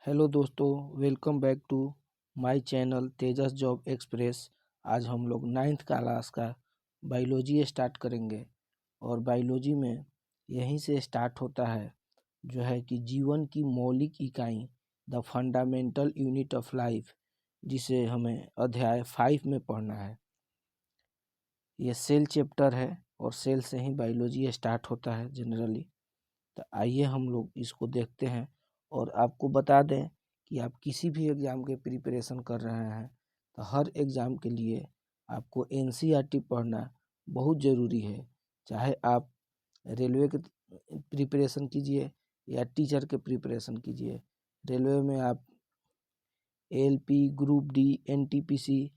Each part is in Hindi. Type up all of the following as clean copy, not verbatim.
हेलो दोस्तों, welcome back to my channel Tejas job express. आज हम लोग 9th क्लास का बायोलॉजी स्टार्ट करेंगे और बायोलॉजी में यहीं से स्टार्ट होता है जो है कि जीवन की मौलिक इकाई, the fundamental unit of life, जिसे हमें अध्याय 5 में पढ़ना है। ये सेल चैप्टर है और सेल से ही बायोलॉजी स्टार्ट होता है जनरली। तो आइए हम लोग इसको देखते हैं और आपको बता दें कि आप किसी भी एग्ज़ाम के प्रिपरेशन कर रहे हैं तो हर एग्ज़ाम के लिए आपको एनसीईआरटी पढ़ना बहुत ज़रूरी है। चाहे आप रेलवे के प्रिपरेशन कीजिए या टीचर के प्रिपरेशन कीजिए। रेलवे में आप एलपी, ग्रुप डी, एनटीपीसी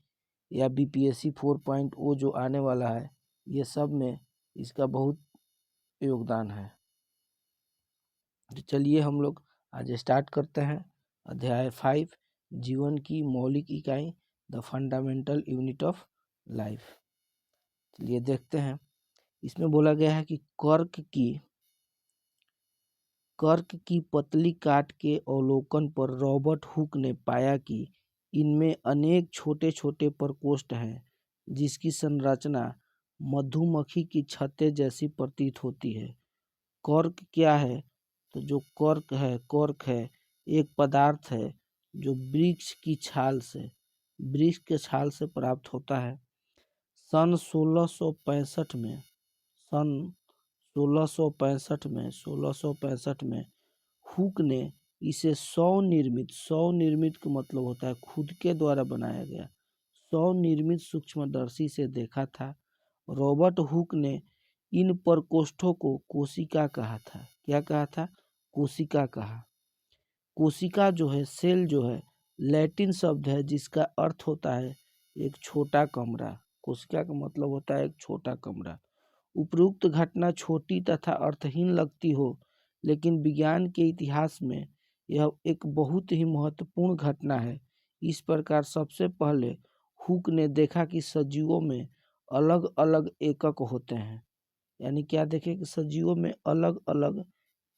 या बीपीएससी 4.0 जो आने वाला है, ये सब में इसका बहुत योगदान है। तो चलिए हम लोग आज स्टार्ट करते हैं अध्याय 5, जीवन की मौलिक इकाई, the fundamental unit of life. चलिए देखते हैं। इसमें बोला गया है कि कर्क की पतली काट के अवलोकन पर रॉबर्ट हुक ने पाया कि इनमें अनेक छोटे छोटे प्रकोष्ठ हैं जिसकी संरचना मधुमक्खी की छत्ते जैसी प्रतीत होती है। कॉर्क क्या है? तो जो कॉर्क है एक पदार्थ है जो वृक्ष के छाल से प्राप्त होता है। सन 1665 में हुक ने इसे स्वनिर्मित का मतलब होता है खुद के द्वारा बनाया गया, स्वनिर्मित सूक्ष्मदर्शी से देखा था। रॉबर्ट हुक ने इन प्रकोष्ठों को कोशिका कहा था। क्या कहा था? कोशिका कहा। कोशिका जो है, सेल जो है, लैटिन शब्द है जिसका अर्थ होता है एक छोटा कमरा। कोशिका का मतलब होता है एक छोटा कमरा। उपरोक्त घटना छोटी तथा अर्थहीन लगती हो, लेकिन विज्ञान के इतिहास में यह एक बहुत ही महत्वपूर्ण घटना है। इस प्रकार सबसे पहले हुक ने देखा कि सजीवों में अलग अलग एकक होते हैं। यानी क्या देखें कि सजीवों में अलग अलग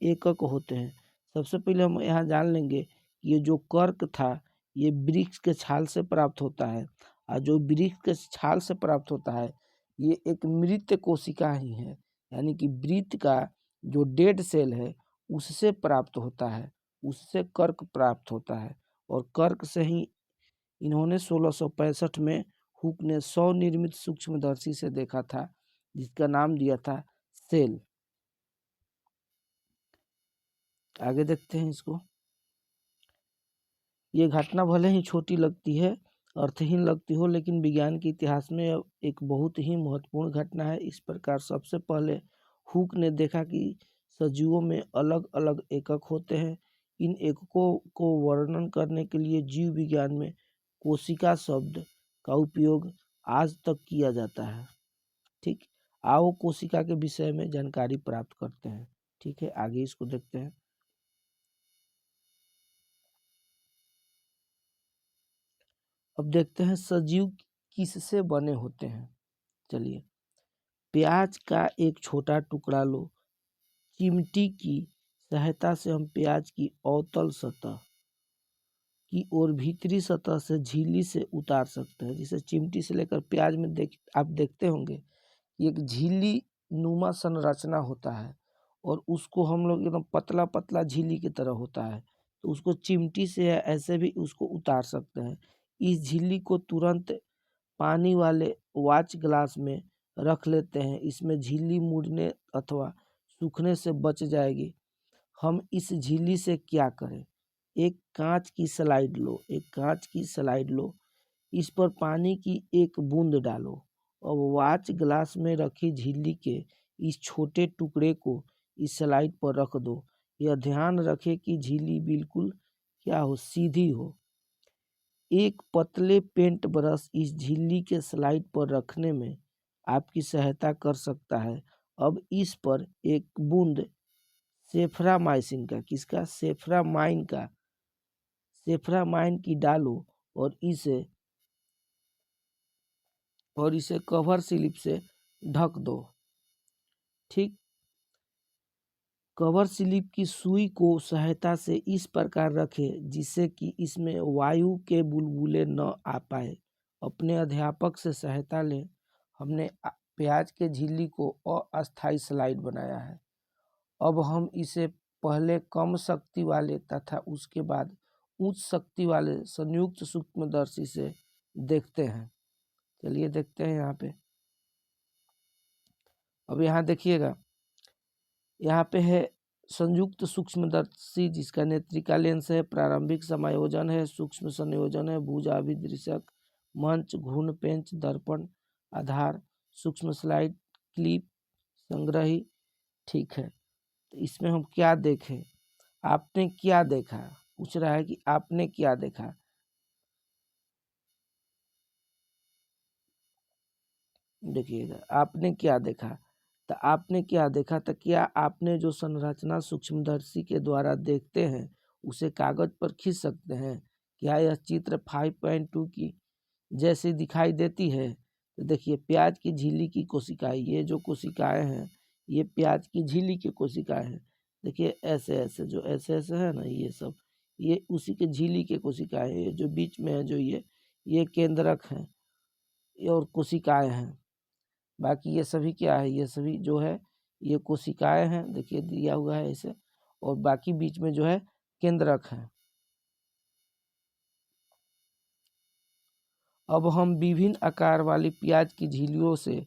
एकक होते हैं। सबसे पहले हम यहाँ जान लेंगे कि ये जो कर्क था ये वृक्ष के छाल से प्राप्त होता है, और जो वृक्ष के छाल से प्राप्त होता है ये एक मृत कोशिका ही है। यानी कि मृत का जो डेड सेल है उससे प्राप्त होता है, उससे कर्क प्राप्त होता है। और कर्क से ही इन्होंने 1665 में हुक ने स्वनिर्मित सूक्ष्मदर्शी से देखा था जिसका नाम दिया था सेल। आगे देखते हैं इसको। ये घटना भले ही छोटी लगती है, अर्थहीन लगती हो, लेकिन विज्ञान के इतिहास में एक बहुत ही महत्वपूर्ण घटना है। इस प्रकार सबसे पहले हुक ने देखा कि सजीवों में अलग अलग एकक होते हैं। इन एककों को वर्णन करने के लिए जीव विज्ञान में कोशिका शब्द का उपयोग आज तक किया जाता है। ठीक, आओ कोशिका के विषय में जानकारी प्राप्त करते हैं। ठीक है, आगे इसको देखते हैं। अब देखते हैं सजीव किससे बने होते हैं। चलिए, प्याज का एक छोटा टुकड़ा लो। चिमटी की सहायता से हम प्याज की अवतल सतह की और भीतरी सतह से झिल्ली से उतार सकते हैं। जैसे चिमटी से लेकर प्याज में आप देखते होंगे एक झिल्ली नुमा संरचना होता है और उसको हम लोग एकदम पतला पतला झिल्ली की तरह होता है, तो उसको चिमटी से ऐसे भी उसको उतार सकते हैं। इस झिल्ली को तुरंत पानी वाले वॉच ग्लास में रख लेते हैं। इसमें झिल्ली मुड़ने अथवा सूखने से बच जाएगी। हम इस झिल्ली से क्या करें? एक कांच की स्लाइड लो, इस पर पानी की एक बूंद डालो। अब वॉच ग्लास में रखी झिल्ली के इस छोटे टुकड़े को इस स्लाइड पर रख दो। यह ध्यान रखें कि झिल्ली बिल्कुल क्या हो, सीधी हो। एक पतले पेंट ब्रश इस झिल्ली के स्लाइड पर रखने में आपकी सहायता कर सकता है। अब इस पर एक बूंद सेफ्रामाइसिन का, किसका? सेफ्रामाइन की डालो और इसे कवर स्लिप से ढक दो। ठीक, कवर स्लिप की सुई को सहायता से इस प्रकार रखें जिससे कि इसमें वायु के बुलबुले न आ पाए। अपने अध्यापक से सहायता लें। हमने प्याज के झिल्ली को अस्थायी स्लाइड बनाया है। अब हम इसे पहले कम शक्ति वाले तथा उसके बाद उच्च शक्ति वाले संयुक्त सूक्ष्मदर्शी से देखते हैं। चलिए देखते हैं यहाँ पे। अब यहाँ देखिएगा, यहाँ पे है संयुक्त सूक्ष्मदर्शी जिसका नेत्रिका लेंस है, प्रारंभिक समायोजन है, सूक्ष्म संयोजन है, भुजा अभिदृशक, मंच, घूर्ण, पेंच, दर्पण, आधार, सूक्ष्म स्लाइड, क्लिप, संग्रही। ठीक है, तो इसमें हम क्या देखें? आपने क्या देखा? पूछ रहा है कि आपने क्या देखा। देखिएगा, आपने क्या देखा, तो आपने क्या देखा, तो क्या आपने जो संरचना सूक्ष्मदर्शी के द्वारा देखते हैं उसे कागज पर खींच सकते हैं? क्या यह चित्र 5.2 की जैसी दिखाई देती है? तो देखिए, प्याज की झिल्ली की कोशिकाएं, ये जो कोशिकाएं हैं ये प्याज की झिल्ली की कोशिकाएं हैं। देखिए ऐसे ऐसे जो ऐसे ऐसे है ना, ये सब ये उसी के झिल्ली के कोशिकाएं हैं। ये जो बीच में है जो ये केंद्रक हैं, ये और कोशिकाएं हैं। बाकी ये सभी क्या है, ये सभी जो है ये कोशिकाएं हैं। देखिए दिया हुआ है ऐसे, और बाकी बीच में जो है केंद्रक है। अब हम विभिन्न आकार वाली प्याज की झिल्लियों से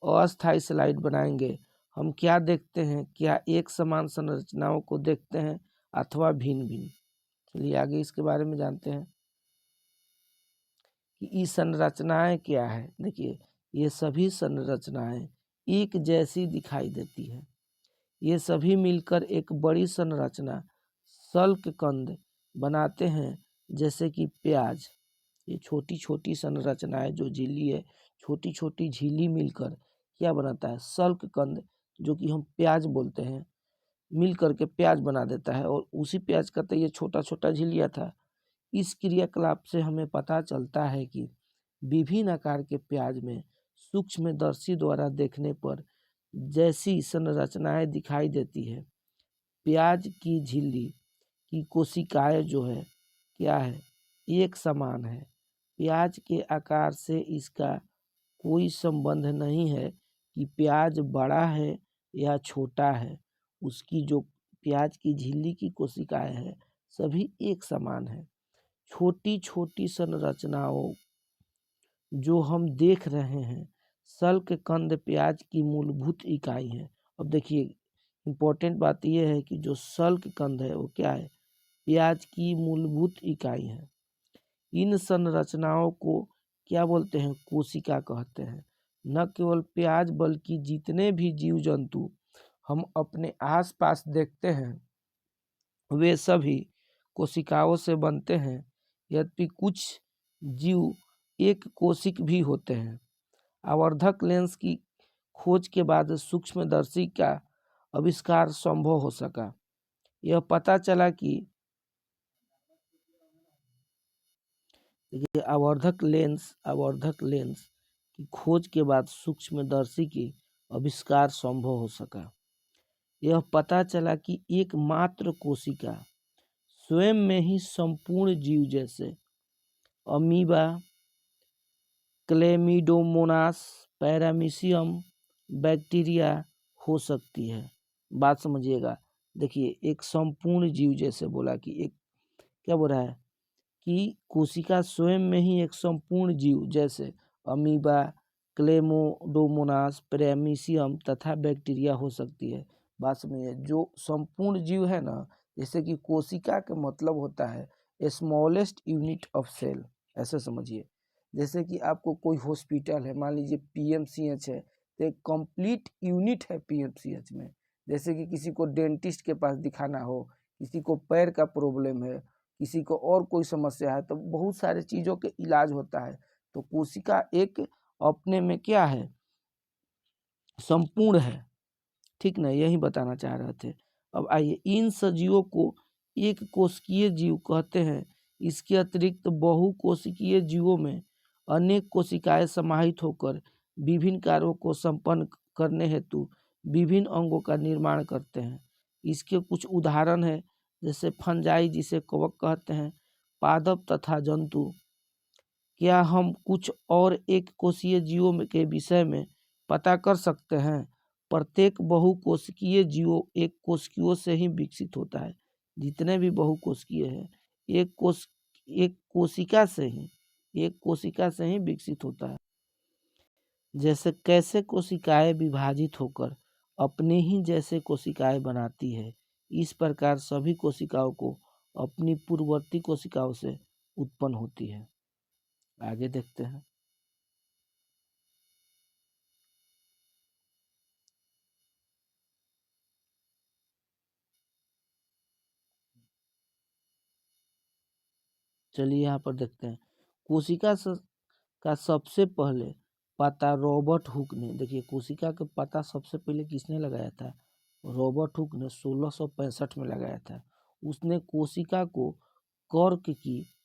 अस्थायी स्लाइड बनाएंगे। हम क्या देखते हैं? क्या एक समान संरचनाओं को देखते हैं अथवा भिन्न भिन्न? चलिए आगे इसके बारे में जानते हैं कि ये संरचनाएं क्या है। देखिए, ये सभी संरचनाएं एक जैसी दिखाई देती है। ये सभी मिलकर एक बड़ी संरचना शल्क कंद बनाते हैं। जैसे कि प्याज, ये छोटी छोटी संरचनाएं जो झिल्ली है, छोटी छोटी झिल्ली मिलकर क्या बनाता है? शल्क कंद, जो कि हम प्याज बोलते हैं, मिल करके प्याज बना देता है। और उसी प्याज का तो ये छोटा छोटा झिल्लिया था। इस क्रियाकलाप से हमें पता चलता है कि विभिन्न आकार के प्याज में सूक्ष्मदर्शी द्वारा देखने पर जैसी संरचनाएं दिखाई देती है। प्याज की झिल्ली की कोशिकाएं जो है क्या है? एक समान है। प्याज के आकार से इसका कोई संबंध नहीं है कि प्याज बड़ा है या छोटा है। उसकी जो प्याज की झिल्ली की कोशिकाएं हैं सभी एक समान है। छोटी छोटी संरचनाओं जो हम देख रहे हैं शल्क कंद प्याज की मूलभूत इकाई है। अब देखिए, इम्पोर्टेंट बात यह है कि जो शल्क कंद है वो क्या है? प्याज की मूलभूत इकाई है। इन संरचनाओं को क्या बोलते हैं? कोशिका कहते हैं। न केवल प्याज बल्कि जितने भी जीव जंतु हम अपने आसपास देखते हैं वे सभी कोशिकाओं से बनते हैं। यद्यपि कुछ जीव एक कोशिक भी होते हैं। आवर्धक लेंस की खोज के बाद सूक्ष्मदर्शी का आविष्कार संभव हो सका। यह पता चला कि देखिए, आवर्धक लेंस की खोज के बाद सूक्ष्मदर्शी की आविष्कार संभव हो सका। यह पता चला कि एकमात्र कोशिका स्वयं में ही संपूर्ण जीव जैसे अमीबा, क्लेमिडोमोनास, पैरामीशियम, बैक्टीरिया हो सकती है। बात समझिएगा। देखिए, एक संपूर्ण जीव जैसे बोला कि एक क्या बोल रहा है कि कोशिका स्वयं में ही एक संपूर्ण जीव जैसे अमीबा, क्लेमोडोमोनास, पैरामीशियम तथा बैक्टीरिया हो सकती है। बात समझिए, जो संपूर्ण जीव है ना, जैसे कि कोशिका का मतलब होता है स्मॉलेस्ट यूनिट ऑफ सेल। ऐसे समझिए, जैसे कि आपको कोई हॉस्पिटल है, मान लीजिए पीएमसीएच है, तो एक कंप्लीट यूनिट है पीएमसीएच में। जैसे कि किसी को डेंटिस्ट के पास दिखाना हो, किसी को पैर का प्रॉब्लम है, किसी को और कोई समस्या है, तो बहुत सारे चीज़ों के इलाज होता है। तो कोशिका एक अपने में क्या है? संपूर्ण है। ठीक ना, यही बताना चाह रहे थे। अब आइए, इन सजीवों को एक कोशिकीय जीव कहते हैं। इसके अतिरिक्त बहुकोशिकीय जीवों में अनेक कोशिकाएं समाहित होकर विभिन्न कार्यों को संपन्न करने हेतु विभिन्न अंगों का निर्माण करते हैं। इसके कुछ उदाहरण है, जैसे फंजाई जिसे कवक कहते हैं, पादप तथा जंतु। क्या हम कुछ और एक कोशीय जीवों के विषय में पता कर सकते हैं? प्रत्येक बहुकोशिकीय जीव एक कोशिकाओं से ही विकसित होता है। जितने भी बहुकोशिकीय हैं, एक कोशिका से ही विकसित होता है। जैसे कैसे कोशिकाएं विभाजित होकर अपने ही जैसे कोशिकाएं बनाती है, इस प्रकार सभी कोशिकाओं को अपनी पूर्ववर्ती कोशिकाओं से उत्पन्न होती है। आगे देखते हैं। चलिए यहाँ पर देखते हैं। का सबसे पहले पता रॉबर्ट हुक ने, देखिए कोशिका का पता सबसे पहले किसने लगाया था? रॉबर्ट हुक ने 1665 में लगाया था। उसने कोशिका को कॉर्क की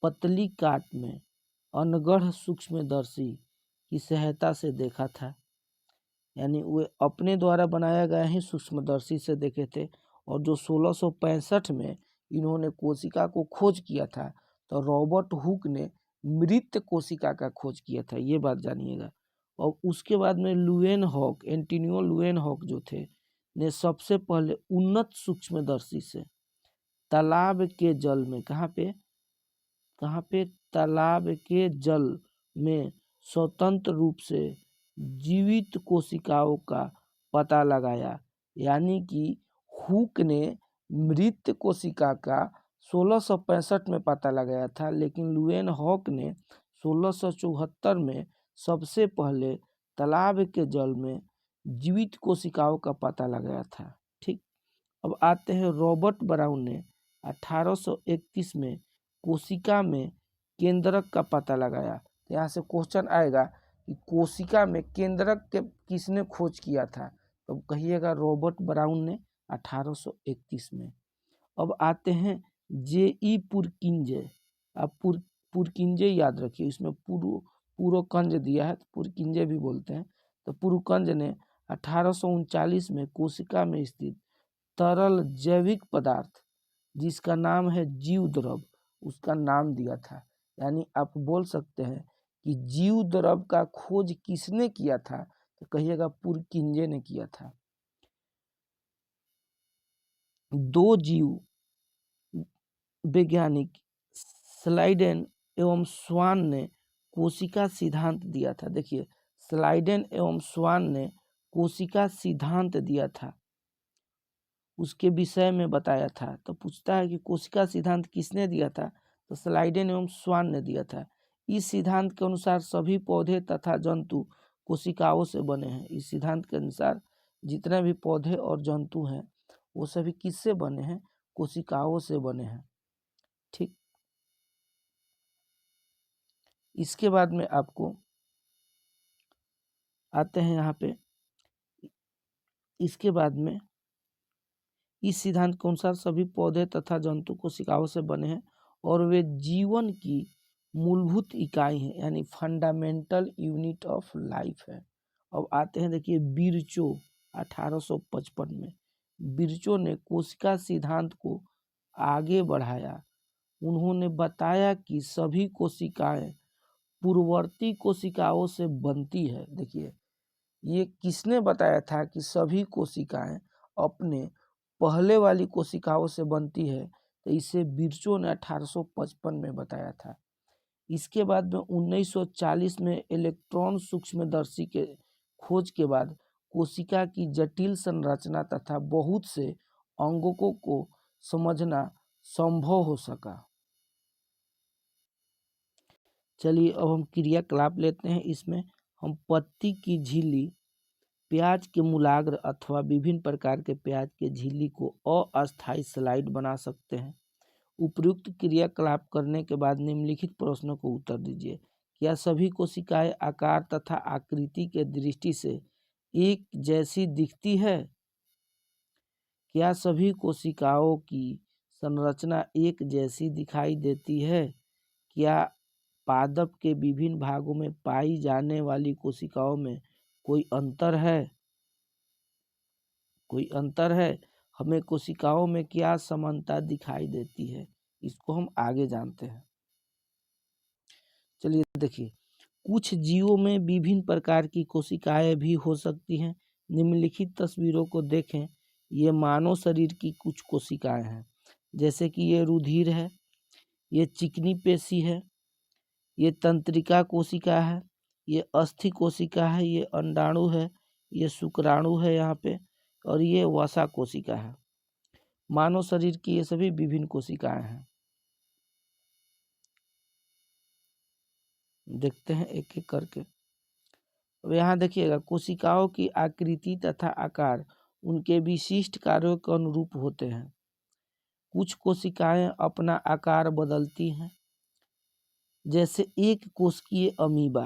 पतली काट में अनगढ़ सूक्ष्मदर्शी की सहायता से देखा था। यानी वे अपने द्वारा बनाया गया ही सूक्ष्मदर्शी से देखे थे। और जो 1665 में इन्होंने कोशिका को खोज किया था, तो रॉबर्ट हुक ने मृत कोशिका का खोज किया था, ये बात जानिएगा। और उसके बाद में एंटोनियो लुएनहॉक जो थे, ने सबसे पहले उन्नत सूक्ष्मदर्शी से तालाब के जल में, कहाँ पे तालाब के जल में स्वतंत्र रूप से जीवित कोशिकाओं का पता लगाया। यानी कि हुक ने मृत कोशिका का 1665 में पता लगाया था, लेकिन लुएनहॉक ने 1674 में सबसे पहले तालाब के जल में जीवित कोशिकाओं का पता लगाया था। ठीक। अब आते हैं रॉबर्ट ब्राउन ने 1831 में कोशिका में केंद्रक का पता लगाया। तो यहाँ से क्वेश्चन आएगा कि कोशिका में केंद्रक के किसने खोज किया था? तो कहिएगा रॉबर्ट ब्राउन ने 1831 में। अब आते हैं जे.ई. पुरकिंजे। आप पुरकिंजे याद रखिए, इसमें पुरोकंज दिया है तो पुरकिंजे भी बोलते हैं। तो पुरकंज ने 1839 में कोशिका में स्थित तरल जैविक पदार्थ जिसका नाम है जीव द्रव, उसका नाम दिया था। यानी आप बोल सकते हैं कि जीव द्रव का खोज किसने किया था? तो कहिएगा पुरकिंजे ने किया था। दो जीव वैज्ञानिक स्लाइडेन एवं स्वान ने कोशिका सिद्धांत दिया था। देखिए, स्लाइडेन एवं स्वान ने कोशिका सिद्धांत दिया था, उसके विषय में बताया था। तो पूछता है कि कोशिका सिद्धांत किसने दिया था? तो स्लाइडेन एवं स्वान ने दिया था। इस सिद्धांत के अनुसार सभी पौधे तथा जंतु कोशिकाओं से बने हैं। इस सिद्धांत के अनुसार जितने भी पौधे और जंतु हैं वो सभी किससे बने हैं? कोशिकाओं से बने हैं। ठीक। इसके बाद में आपको आते हैं यहाँ पे, इसके बाद में इस सिद्धांत के अनुसार सभी पौधे तथा जंतु कोशिकाओं से बने हैं और वे जीवन की मूलभूत इकाई हैं, यानी फंडामेंटल यूनिट ऑफ लाइफ है। अब आते हैं, देखिए बिरचो 1855 में बिरचो ने कोशिका सिद्धांत को आगे बढ़ाया। उन्होंने बताया कि सभी कोशिकाएं पूर्ववर्ती कोशिकाओं से बनती है। देखिए, ये किसने बताया था कि सभी कोशिकाएं अपने पहले वाली कोशिकाओं से बनती है? तो इसे बिरचो ने 1855 में बताया था। इसके बाद में 1940 में इलेक्ट्रॉन सूक्ष्मदर्शी के खोज के बाद कोशिका की जटिल संरचना तथा बहुत से अंगों को समझना संभव हो सका। चलिए अब हम क्रियाकलाप लेते हैं। इसमें हम पत्ती की झिल्ली, प्याज के मूलाग्र अथवा विभिन्न प्रकार के प्याज के झिल्ली को अस्थायी स्लाइड बना सकते हैं। उपयुक्त क्रियाकलाप करने के बाद निम्नलिखित प्रश्नों को उत्तर दीजिए। क्या सभी कोशिकाएं आकार तथा आकृति के दृष्टि से एक जैसी दिखती है? क्या सभी कोशिकाओं की संरचना एक जैसी दिखाई देती है? क्या पादप के विभिन्न भागों में पाई जाने वाली कोशिकाओं में कोई अंतर है? कोई अंतर है? हमें कोशिकाओं में क्या समानता दिखाई देती है, इसको हम आगे जानते हैं। चलिए देखिए, कुछ जीवों में विभिन्न प्रकार की कोशिकाएं भी हो सकती हैं। निम्नलिखित तस्वीरों को देखें, ये मानव शरीर की कुछ कोशिकाएं हैं, जैसे कि ये रुधिर है, ये चिकनी पेशी है, ये तंत्रिका कोशिका है, ये अस्थि कोशिका है, ये अंडाणु है, ये शुक्राणु है यहाँ पे, और ये वसा कोशिका है। मानव शरीर की ये सभी विभिन्न कोशिकाएं हैं। देखते हैं एक एक करके। अब यहाँ देखिएगा, कोशिकाओं की आकृति तथा आकार उनके विशिष्ट कार्यों के अनुरूप होते हैं। कुछ कोशिकाएं अपना आकार बदलती हैं, जैसे एक कोशिकीय अमीबा।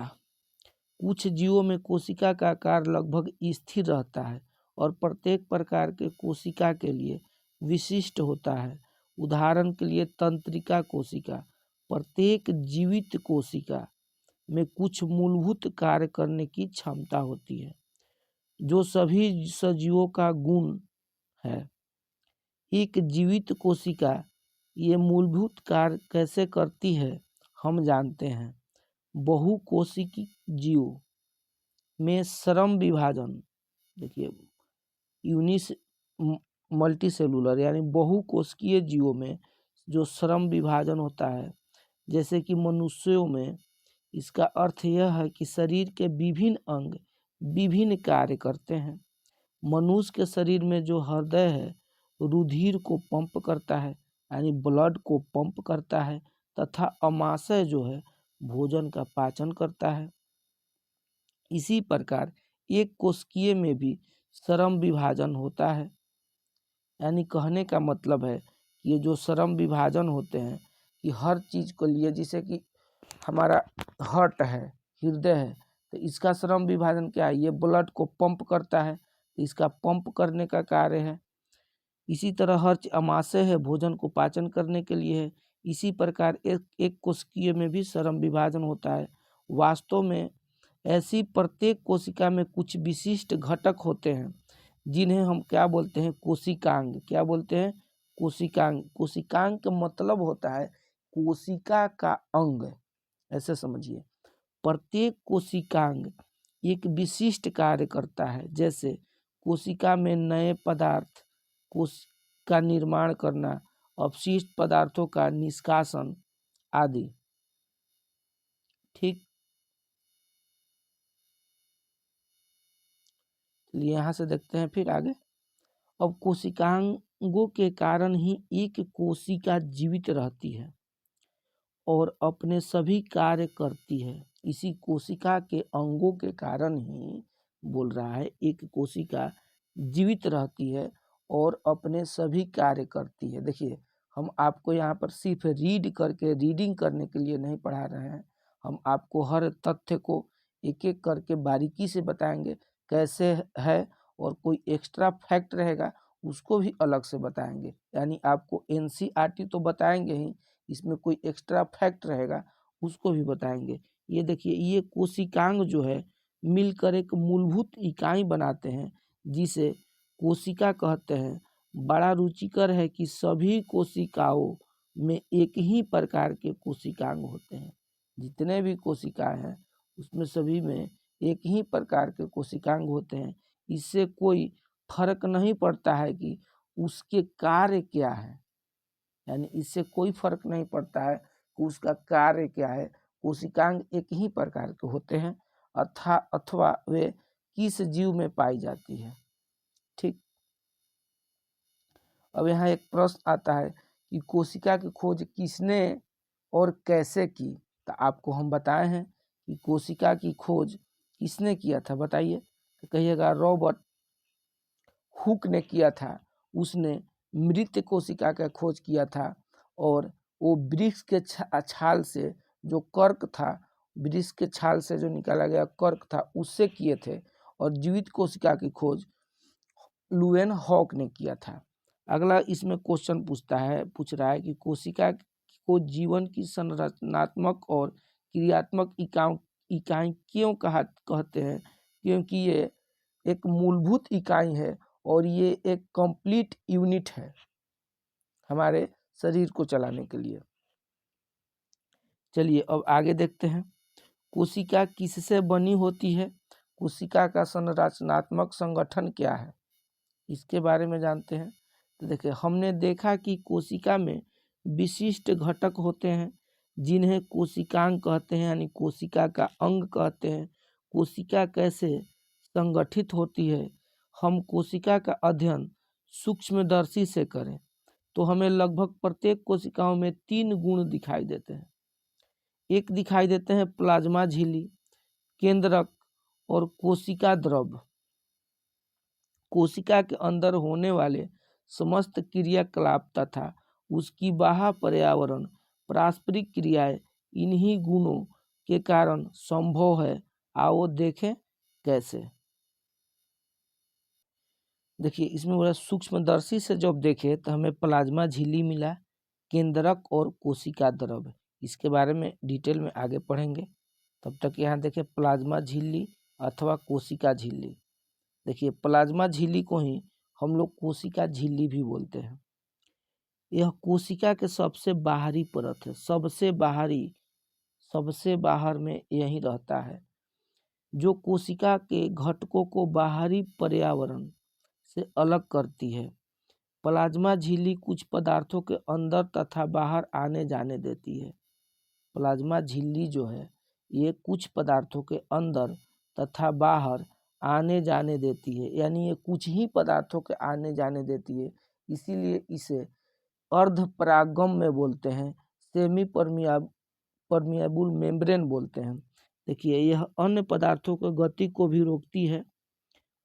कुछ जीवों में कोशिका का आकार लगभग स्थिर रहता है और प्रत्येक प्रकार के कोशिका के लिए विशिष्ट होता है। उदाहरण के लिए तंत्रिका कोशिका। प्रत्येक जीवित कोशिका में कुछ मूलभूत कार्य करने की क्षमता होती है, जो सभी सजीवों का गुण है। एक जीवित कोशिका ये मूलभूत कार्य कैसे करती है, हम जानते हैं। बहुकोशिकीय जीव में श्रम विभाजन, देखिए यूनिस मल्टीसेलुलर यानी बहुकोशिकीय जीवों में जो श्रम विभाजन होता है, जैसे कि मनुष्यों में, इसका अर्थ यह है कि शरीर के विभिन्न अंग विभिन्न कार्य करते हैं। मनुष्य के शरीर में जो हृदय है, रुधिर को पंप करता है यानी ब्लड को पंप करता है, तथा अमाशय जो है भोजन का पाचन करता है। इसी प्रकार एक कोशिकीय में भी श्रम विभाजन होता है। यानी कहने का मतलब है कि ये जो श्रम विभाजन होते हैं कि हर चीज़ को लिए, जैसे कि हमारा हार्ट है, हृदय है, तो इसका श्रम विभाजन क्या है, ये ब्लड को पंप करता है, तो इसका पंप करने का कार्य है। इसी तरह हर अमाशय है, भोजन को पाचन करने के लिए है। इसी प्रकार एक कोशिकीय में भी श्रम विभाजन होता है। वास्तव में ऐसी प्रत्येक कोशिका में कुछ विशिष्ट घटक होते हैं, जिन्हें हम क्या बोलते हैं, कोशिकांग। क्या बोलते हैं, कोशिकांग। कोशिकांग का मतलब होता है कोशिका का अंग, ऐसे समझिए। प्रत्येक कोशिकांग एक विशिष्ट कार्य करता है, जैसे कोशिका में नए पदार्थ का निर्माण करना, अपशिष्ट पदार्थों का निष्कासन आदि। ठीक, यहाँ से देखते हैं फिर आगे। अब कोशिकांगों के कारण ही एक कोशिका जीवित रहती है और अपने सभी कार्य करती है। इसी कोशिका के अंगों के कारण ही, बोल रहा है, एक कोशिका जीवित रहती है और अपने सभी कार्य करती है। देखिए, हम आपको यहाँ पर सिर्फ रीडिंग करने के लिए नहीं पढ़ा रहे हैं। हम आपको हर तथ्य को एक एक करके बारीकी से बताएंगे कैसे है, और कोई एक्स्ट्रा फैक्ट रहेगा उसको भी अलग से बताएंगे। यानी आपको एनसीईआरटी तो बताएंगे ही, इसमें कोई एक्स्ट्रा फैक्ट रहेगा उसको भी बताएंगे। ये देखिए, ये कोशिकांग जो है मिलकर एक मूलभूत इकाई बनाते हैं, जिसे कोशिका कहते हैं। बड़ा रुचिकर है कि सभी कोशिकाओं में एक ही प्रकार के कोशिकांग होते हैं। जितने भी कोशिकाएं हैं उसमें सभी में एक ही प्रकार के कोशिकांग होते हैं। इससे कोई फर्क नहीं पड़ता है कि उसके कार्य क्या है, यानी इससे कोई फर्क नहीं पड़ता है कि उसका कार्य क्या है। कोशिकांग एक ही प्रकार के होते हैं, अथवा वे किस जीव में पाई जाती है। ठीक, अब यहाँ एक प्रश्न आता है कि कोशिका की खोज किसने और कैसे की। तो आपको हम बताए हैं कि कोशिका की खोज किसने किया था, बताइए। तो कहिएगा रॉबर्ट हुक ने किया था। उसने मृत कोशिका का खोज किया था, और वो वृक्ष के छाल से जो कर्क था, वृक्ष के छाल से जो निकाला गया कर्क था, उससे किए थे। और जीवित कोशिका की खोज लुएन हॉक ने किया था। अगला इसमें क्वेश्चन पूछ रहा है कि कोशिका को जीवन की संरचनात्मक और क्रियात्मक इकाई क्यों कहते हैं। क्योंकि ये एक मूलभूत इकाई है और ये एक कंप्लीट यूनिट है हमारे शरीर को चलाने के लिए। चलिए अब आगे देखते हैं, कोशिका किससे बनी होती है, कोशिका का संरचनात्मक संगठन क्या है, इसके बारे में जानते हैं। तो देखिए, हमने देखा कि कोशिका में विशिष्ट घटक होते हैं जिन्हें कोशिकांग कहते हैं, यानी कोशिका का अंग कहते हैं। कोशिका कैसे संगठित होती है, हम कोशिका का अध्ययन सूक्ष्मदर्शी से करें तो हमें लगभग प्रत्येक कोशिकाओं में 3 गुण दिखाई देते हैं। एक दिखाई देते हैं प्लाज्मा झिल्ली, केंद्रक और कोशिका द्रव। कोशिका के अंदर होने वाले समस्त क्रियाकलाप तथा उसकी बाह्य पर्यावरण पारस्परिक क्रियाएं इन्हीं गुणों के कारण संभव है। आओ देखें कैसे। देखिए, इसमें बोला सूक्ष्मदर्शी से जब देखे तो हमें प्लाज्मा झिल्ली मिला, केंद्रक और कोशिका द्रव। इसके बारे में डिटेल में आगे पढ़ेंगे। तब तक यहाँ देखें प्लाज्मा झिल्ली अथवा कोशिका झिल्ली। देखिए, प्लाज्मा झिल्ली को ही हम लोग कोशिका झिल्ली भी बोलते हैं। यह कोशिका के सबसे बाहरी परत है, सबसे बाहर में यही रहता है, जो कोशिका के घटकों को बाहरी पर्यावरण से अलग करती है। प्लाज्मा झिल्ली कुछ पदार्थों के अंदर तथा बाहर आने जाने देती है। प्लाज्मा झिल्ली जो है ये कुछ पदार्थों के अंदर तथा बाहर आने जाने देती है, यानी ये कुछ ही पदार्थों के आने जाने देती है, इसीलिए इसे अर्ध परागम्य बोलते हैं, सेमी परमिएबल मेम्ब्रेन बोलते हैं। देखिए, यह अन्य पदार्थों की गति को भी रोकती है।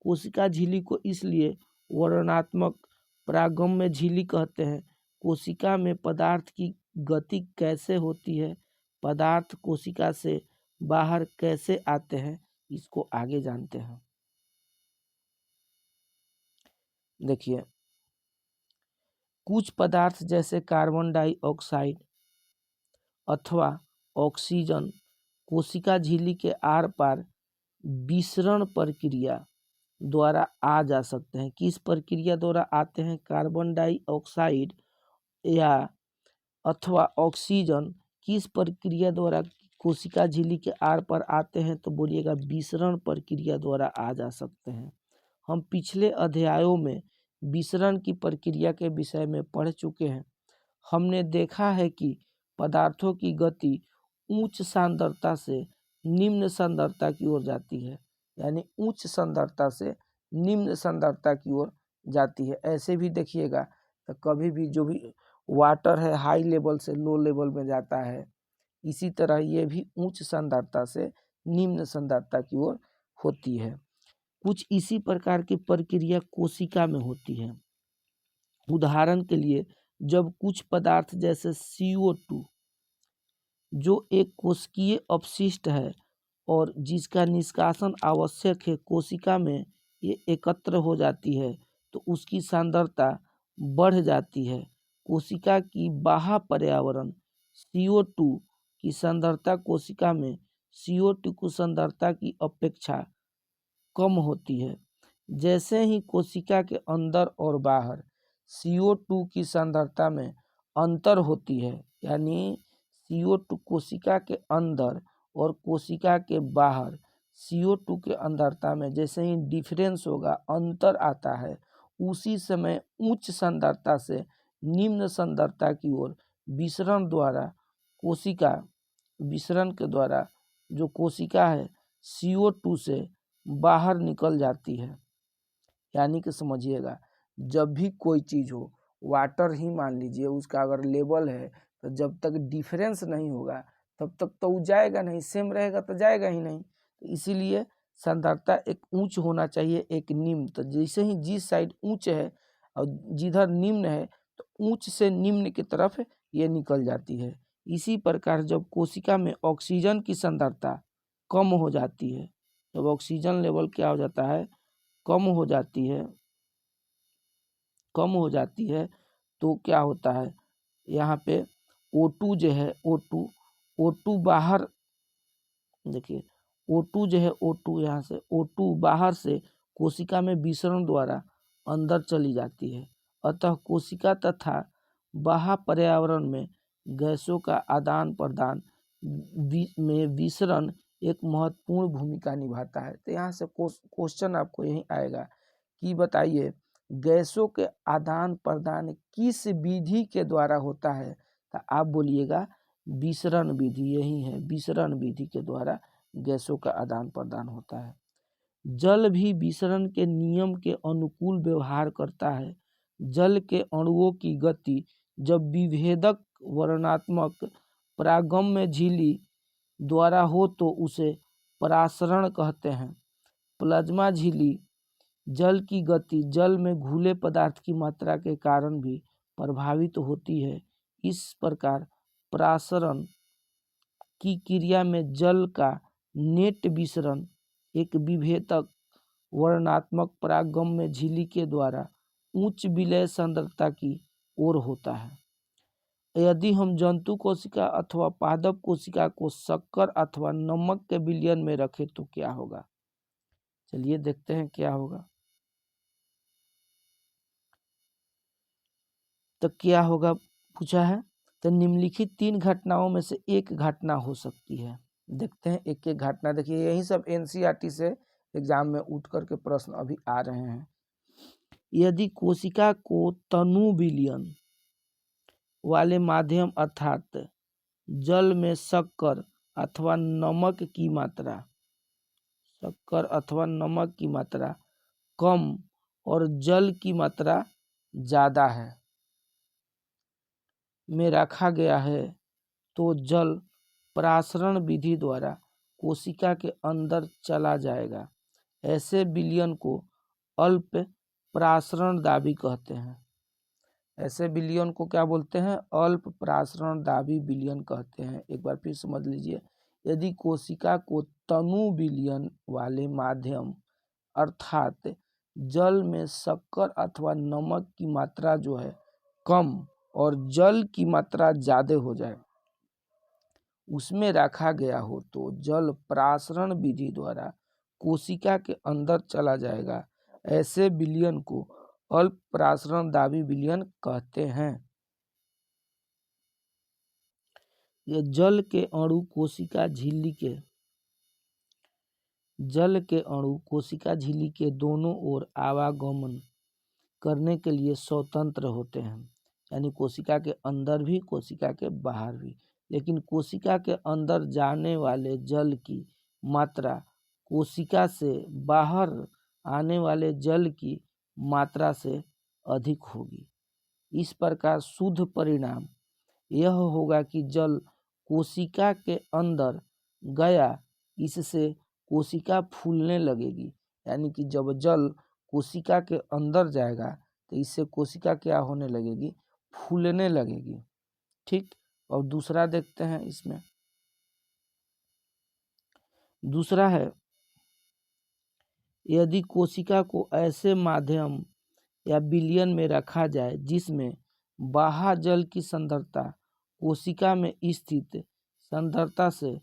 कोशिका झिल्ली को इसलिए वर्णनात्मक परागम्य झिल्ली कहते हैं। कोशिका में पदार्थ की गति कैसे होती है, पदार्थ कोशिका से बाहर कैसे आते हैं, इसको आगे जानते हैं। देखिए, कुछ पदार्थ जैसे कार्बन डाइऑक्साइड अथवा ऑक्सीजन कोशिका झिल्ली के आर पार विसरण प्रक्रिया द्वारा आ जा सकते हैं। किस प्रक्रिया द्वारा आते हैं? कार्बन डाइऑक्साइड या अथवा ऑक्सीजन किस प्रक्रिया द्वारा कोशिका झिल्ली के आर पर आते हैं? तो बोलिएगा विसरण प्रक्रिया द्वारा आ जा सकते हैं। हम पिछले अध्यायों में विसरण की प्रक्रिया के विषय में पढ़ चुके हैं। हमने देखा है कि पदार्थों की गति उच्च सांद्रता से निम्न सांद्रता की ओर जाती है, यानी उच्च सांद्रता से निम्न सांद्रता की ओर जाती है। ऐसे भी देखिएगा तो कभी भी जो भी वाटर है हाई लेवल से लो लेवल में जाता है, इसी तरह ये भी उच्च सांद्रता से निम्न सांद्रता की ओर होती है। कुछ इसी प्रकार की प्रक्रिया कोशिका में होती है। उदाहरण के लिए, जब कुछ पदार्थ जैसे CO2 जो एक कोशिकीय अपशिष्ट है और जिसका निष्कासन आवश्यक है, कोशिका में ये एकत्र हो जाती है तो उसकी सांद्रता बढ़ जाती है। कोशिका की बाह्य पर्यावरण CO2 की सांद्रता कोशिका में CO2 की सांद्रता की अपेक्षा कम होती है। जैसे ही कोशिका के अंदर और बाहर CO2 की सांद्रता में अंतर होती है, यानी CO2 कोशिका के अंदर और कोशिका के बाहर CO2 के अंदरता में जैसे ही डिफरेंस होगा, अंतर आता है, उसी समय उच्च सांद्रता से निम्न सांद्रता की ओर विसरण के द्वारा जो कोशिका है CO2 से बाहर निकल जाती है। यानी कि समझिएगा, जब भी कोई चीज़ हो, वाटर ही मान लीजिए, उसका अगर लेवल है तो जब तक डिफरेंस नहीं होगा तब तक तो वो जाएगा नहीं, सेम रहेगा तो जाएगा ही नहीं। तो इसीलिए सांद्रता एक उच्च होना चाहिए, एक निम्न। तो जैसे ही जिस साइड उच्च है और जिधर निम्न है तो उच्च से निम्न की तरफ ये निकल जाती है। इसी प्रकार जब कोशिका में ऑक्सीजन की सांद्रता कम हो जाती है, जब ऑक्सीजन लेवल क्या हो जाता है, कम हो जाती है तो क्या होता है, यहाँ पे O2 जो है O2 बाहर, देखिए O2 जो है O2 यहाँ से O2 बाहर से कोशिका में विसरण द्वारा अंदर चली जाती है। अतः कोशिका तथा बाह्य पर्यावरण में गैसों का आदान प्रदान में विसरण एक महत्वपूर्ण भूमिका निभाता है। तो यहाँ से क्वेश्चन आपको यही आएगा कि बताइए गैसों के आदान प्रदान किस विधि के द्वारा होता है। तो आप बोलिएगा विसरण विधि, यही है विसरण विधि के द्वारा गैसों का आदान प्रदान होता है। जल भी विसरण के नियम के अनुकूल व्यवहार करता है। जल के अणुओं की गति जब विभेदक वर्णनात्मक परागम्य झिल्ली द्वारा हो तो उसे परासरण कहते हैं। प्लाज्मा झिल्ली जल की गति जल में घुले पदार्थ की मात्रा के कारण भी प्रभावित होती है। इस प्रकार परासरण की क्रिया में जल का नेट विसरण एक विभेदक वर्णनात्मक परागम्य झिल्ली के द्वारा उच्च विलय सांद्रता की ओर होता है। यदि हम जंतु कोशिका अथवा पादप कोशिका को शक्कर अथवा नमक के विलयन में रखें तो क्या होगा। चलिए देखते हैं क्या होगा। तो क्या होगा पूछा है। तो निम्नलिखित 3 घटनाओं में से एक घटना हो सकती है। देखते हैं एक एक घटना। देखिए यही सब एनसीईआरटी से एग्जाम में उठ करके प्रश्न अभी आ रहे हैं। यदि कोशिका को तनु विलयन वाले माध्यम अर्थात जल में शक्कर अथवा नमक की मात्रा कम और जल की मात्रा ज़्यादा है में रखा गया है तो जल परासरण विधि द्वारा कोशिका के अंदर चला जाएगा। ऐसे विलयन को अल्प परासरण दाबी कहते हैं। ऐसे विलयन को क्या बोलते हैं। अल्प परासरण दाबी विलयन कहते हैं। एक बार फिर समझ लीजिए। यदि कोशिका को तनु विलयन वाले माध्यम अर्थात जल में शक्कर अथवा नमक की मात्रा जो है कम और जल की मात्रा ज़्यादा हो जाए उसमें रखा गया हो तो जल परासरण विधि द्वारा कोशिका के अंदर चला जाएगा। ऐसे विलयन को अल्प परासरण दाबी विलयन कहते हैं। ये जल के अणु कोशिका झिल्ली के दोनों ओर आवागमन करने के लिए स्वतंत्र होते हैं। यानी कोशिका के अंदर भी कोशिका के बाहर भी। लेकिन कोशिका के अंदर जाने वाले जल की मात्रा कोशिका से बाहर आने वाले जल की मात्रा से अधिक होगी। इस प्रकार शुद्ध परिणाम यह होगा कि जल कोशिका के अंदर गया, इससे कोशिका फूलने लगेगी। यानी कि जब जल कोशिका के अंदर जाएगा तो इससे कोशिका क्या होने लगेगी, फूलने लगेगी। ठीक। और दूसरा देखते हैं इसमें। दूसरा है यदि कोशिका को ऐसे माध्यम या विलयन में रखा जाए जिसमें बाह्य जल की सांद्रता कोशिका में स्थित सांद्रता से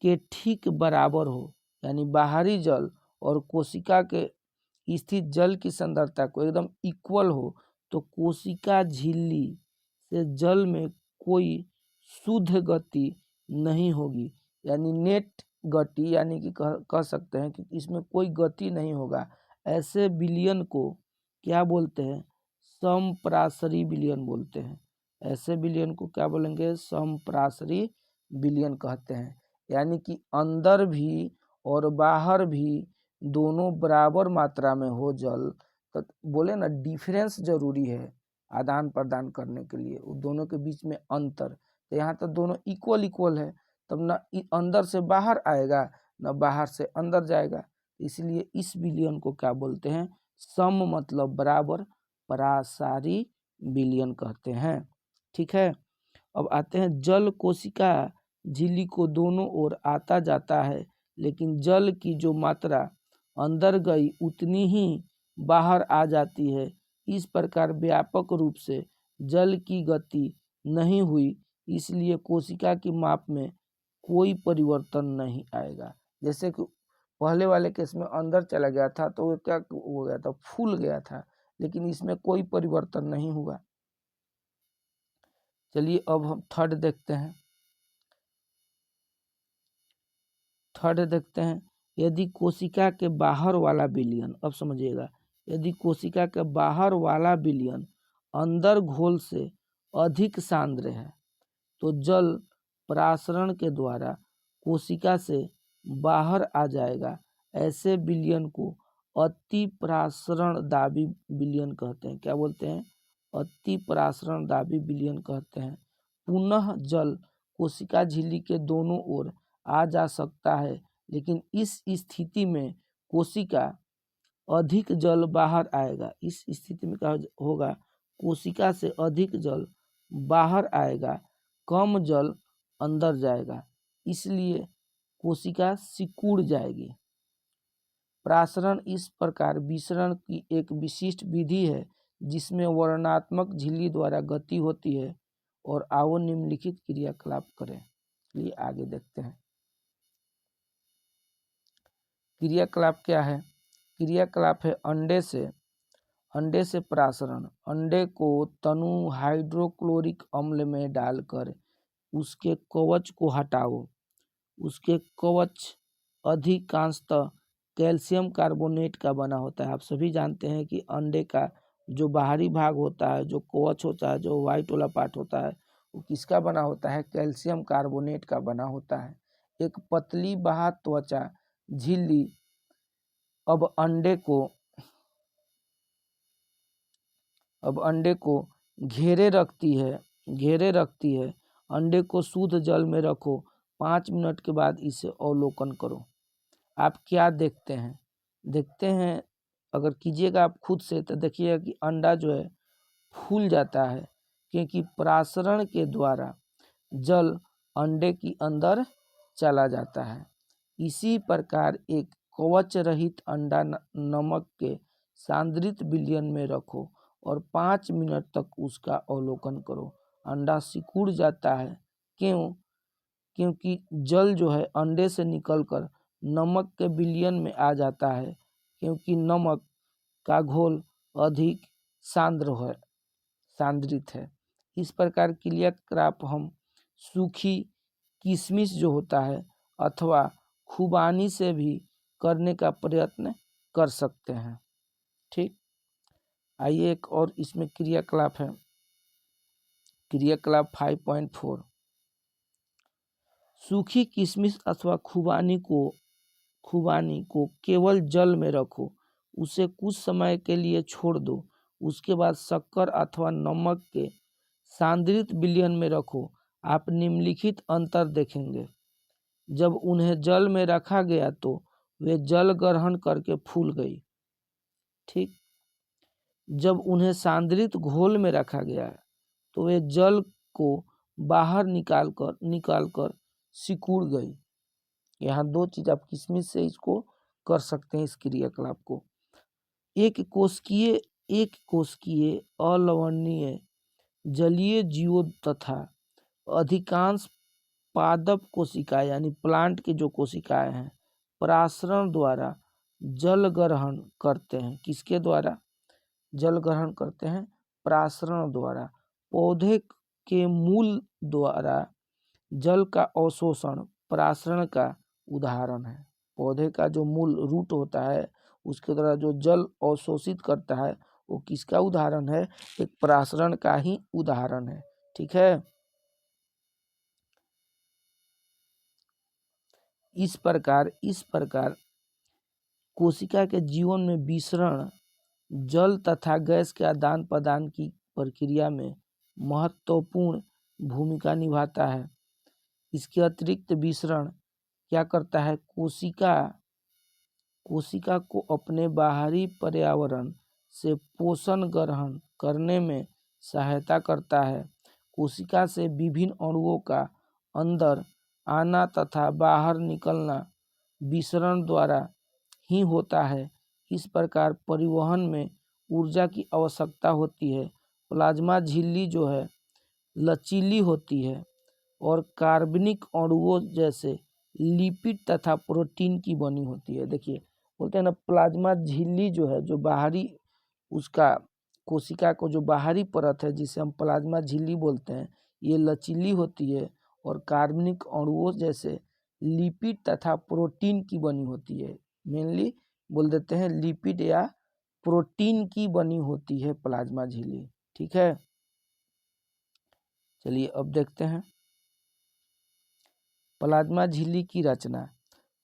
के ठीक बराबर हो। यानी बाहरी जल और कोशिका के स्थित जल की सांद्रता को एकदम इक्वल हो तो कोशिका झिल्ली से जल में कोई शुद्ध गति नहीं होगी। यानी नेट गति, यानी कि कह सकते हैं कि इसमें कोई गति नहीं होगा। ऐसे विलयन को क्या बोलते हैं, समपरासरी विलयन बोलते हैं। ऐसे विलयन को क्या बोलेंगे, समपरासरी विलयन कहते हैं। यानी कि अंदर भी और बाहर भी दोनों बराबर मात्रा में हो जल। तो बोले ना डिफरेंस जरूरी है आदान प्रदान करने के लिए, दोनों के बीच में अंतर। तो यहाँ तो दोनों इक्वल है, तब ना अंदर से बाहर आएगा ना बाहर से अंदर जाएगा। इसलिए इस विलयन को क्या बोलते हैं, सम मतलब बराबर, परासारी विलयन कहते हैं। ठीक है। अब आते हैं जल कोशिका झिल्ली को दोनों ओर आता जाता है, लेकिन जल की जो मात्रा अंदर गई उतनी ही बाहर आ जाती है। इस प्रकार व्यापक रूप से जल की गति नहीं हुई, इसलिए कोशिका की माप में कोई परिवर्तन नहीं आएगा। जैसे कि पहले वाले केस में अंदर चला गया था तो वो क्या हो गया था, फूल गया था, लेकिन इसमें कोई परिवर्तन नहीं हुआ। चलिए अब हम थर्ड देखते हैं। यदि कोशिका के बाहर वाला विलयन, अब समझिएगा, यदि कोशिका के बाहर वाला विलयन अंदर घोल से अधिक सांद्र है तो जल परासरण के द्वारा कोशिका से बाहर आ जाएगा। ऐसे विलयन को अति परासरण दाबी विलयन कहते हैं। क्या बोलते हैं? अति परासरण दाबी विलयन कहते हैं। पुनः जल कोशिका झिल्ली के दोनों ओर आ जा सकता है, लेकिन इस स्थिति में कोशिका अधिक जल बाहर आएगा। इस स्थिति में क्या होगा? कोशिका से अधिक जल बाहर आएगा, कम जल अंदर जाएगा, इसलिए कोशिका सिकुड़ जाएगी। प्रासरण इस प्रकार विसरण की एक विशिष्ट विधि है जिसमें वर्णनात्मक झिल्ली द्वारा गति होती है। और आओ निम्नलिखित क्रियाकलाप करें। चलिए आगे देखते हैं। क्रियाकलाप क्या है? क्रियाकलाप है अंडे से प्रासरण। अंडे को तनु हाइड्रोक्लोरिक अम्ल में डालकर उसके कवच को हटाओ। उसके कवच अधिकांशतः कैल्शियम कार्बोनेट का बना होता है। आप सभी जानते हैं कि अंडे का जो बाहरी भाग होता है, जो कवच होता है, जो वाइट वाला पार्ट होता है, वो किसका बना होता है? कैल्शियम कार्बोनेट का बना होता है। एक पतली बाह्य त्वचा झिल्ली अब अंडे को घेरे रखती है। अंडे को शुद्ध जल में रखो। 5 मिनट के बाद इसे अवलोकन करो। आप क्या देखते हैं? अगर कीजिएगा आप खुद से तो देखिएगा कि अंडा जो है फूल जाता है, क्योंकि परासरण के द्वारा जल अंडे के अंदर चला जाता है। इसी प्रकार एक कवच रहित अंडा नमक के सांद्रित विलयन में रखो और 5 मिनट तक उसका अवलोकन करो। अंडा सिकुड़ जाता है। क्यों? क्योंकि जल जो है अंडे से निकलकर नमक के विलयन में आ जाता है, क्योंकि नमक का घोल अधिक सांद्रित है। इस प्रकार क्रियाकलाप हम सूखी किशमिश जो होता है अथवा खुबानी से भी करने का प्रयत्न कर सकते हैं। ठीक, आइए एक और इसमें क्रियाकलाप है। क्रियाकलाप 5.4। सूखी किशमिश अथवा खुबानी को केवल जल में रखो, उसे कुछ समय के लिए छोड़ दो। उसके बाद शक्कर अथवा नमक के सांद्रित विलयन में रखो। आप निम्नलिखित अंतर देखेंगे। जब उन्हें जल में रखा गया तो वे जल ग्रहण करके फूल गई। ठीक, जब उन्हें सांद्रित घोल में रखा गया तो वे जल को बाहर निकालकर सिकुड़ गई। यहाँ 2 चीज आप किशमिश से इसको कर सकते हैं, इस क्रियाकलाप को। एक कोशिकीय अलवणीय जलीय जीवों तथा अधिकांश पादप कोशिका यानी प्लांट की जो कोशिकाएं हैं परासरण द्वारा जल ग्रहण करते हैं। किसके द्वारा जल ग्रहण करते हैं? परासरण द्वारा। पौधे के मूल द्वारा जल का अवशोषण परासरण का उदाहरण है। पौधे का जो मूल रूट होता है उसके द्वारा जो जल अवशोषित करता है वो किसका उदाहरण है? एक परासरण का ही उदाहरण है। ठीक है, इस प्रकार कोशिका के जीवन में विसरण जल तथा गैस के आदान प्रदान की प्रक्रिया में महत्वपूर्ण भूमिका निभाता है। इसके अतिरिक्त विसरण क्या करता है? कोशिका को अपने बाहरी पर्यावरण से पोषण ग्रहण करने में सहायता करता है। कोशिका से विभिन्न अणुओं का अंदर आना तथा बाहर निकलना विसरण द्वारा ही होता है। इस प्रकार परिवहन में ऊर्जा की आवश्यकता होती है। प्लाज्मा झिल्ली जो है लचीली होती है और कार्बनिक अणुओं जैसे लिपिड तथा प्रोटीन की बनी होती है। देखिए बोलते हैं ना, प्लाज्मा झिल्ली जो है, जो बाहरी उसका कोशिका को जो बाहरी परत है जिसे हम प्लाज्मा झिल्ली बोलते हैं, ये लचीली होती है और कार्बनिक अणुओं जैसे लिपिड तथा प्रोटीन की बनी होती है। मेनली बोल देते हैं लिपिड या प्रोटीन की बनी होती है प्लाज्मा झिल्ली। ठीक है, चलिए अब देखते हैं प्लाज्मा झिल्ली की रचना।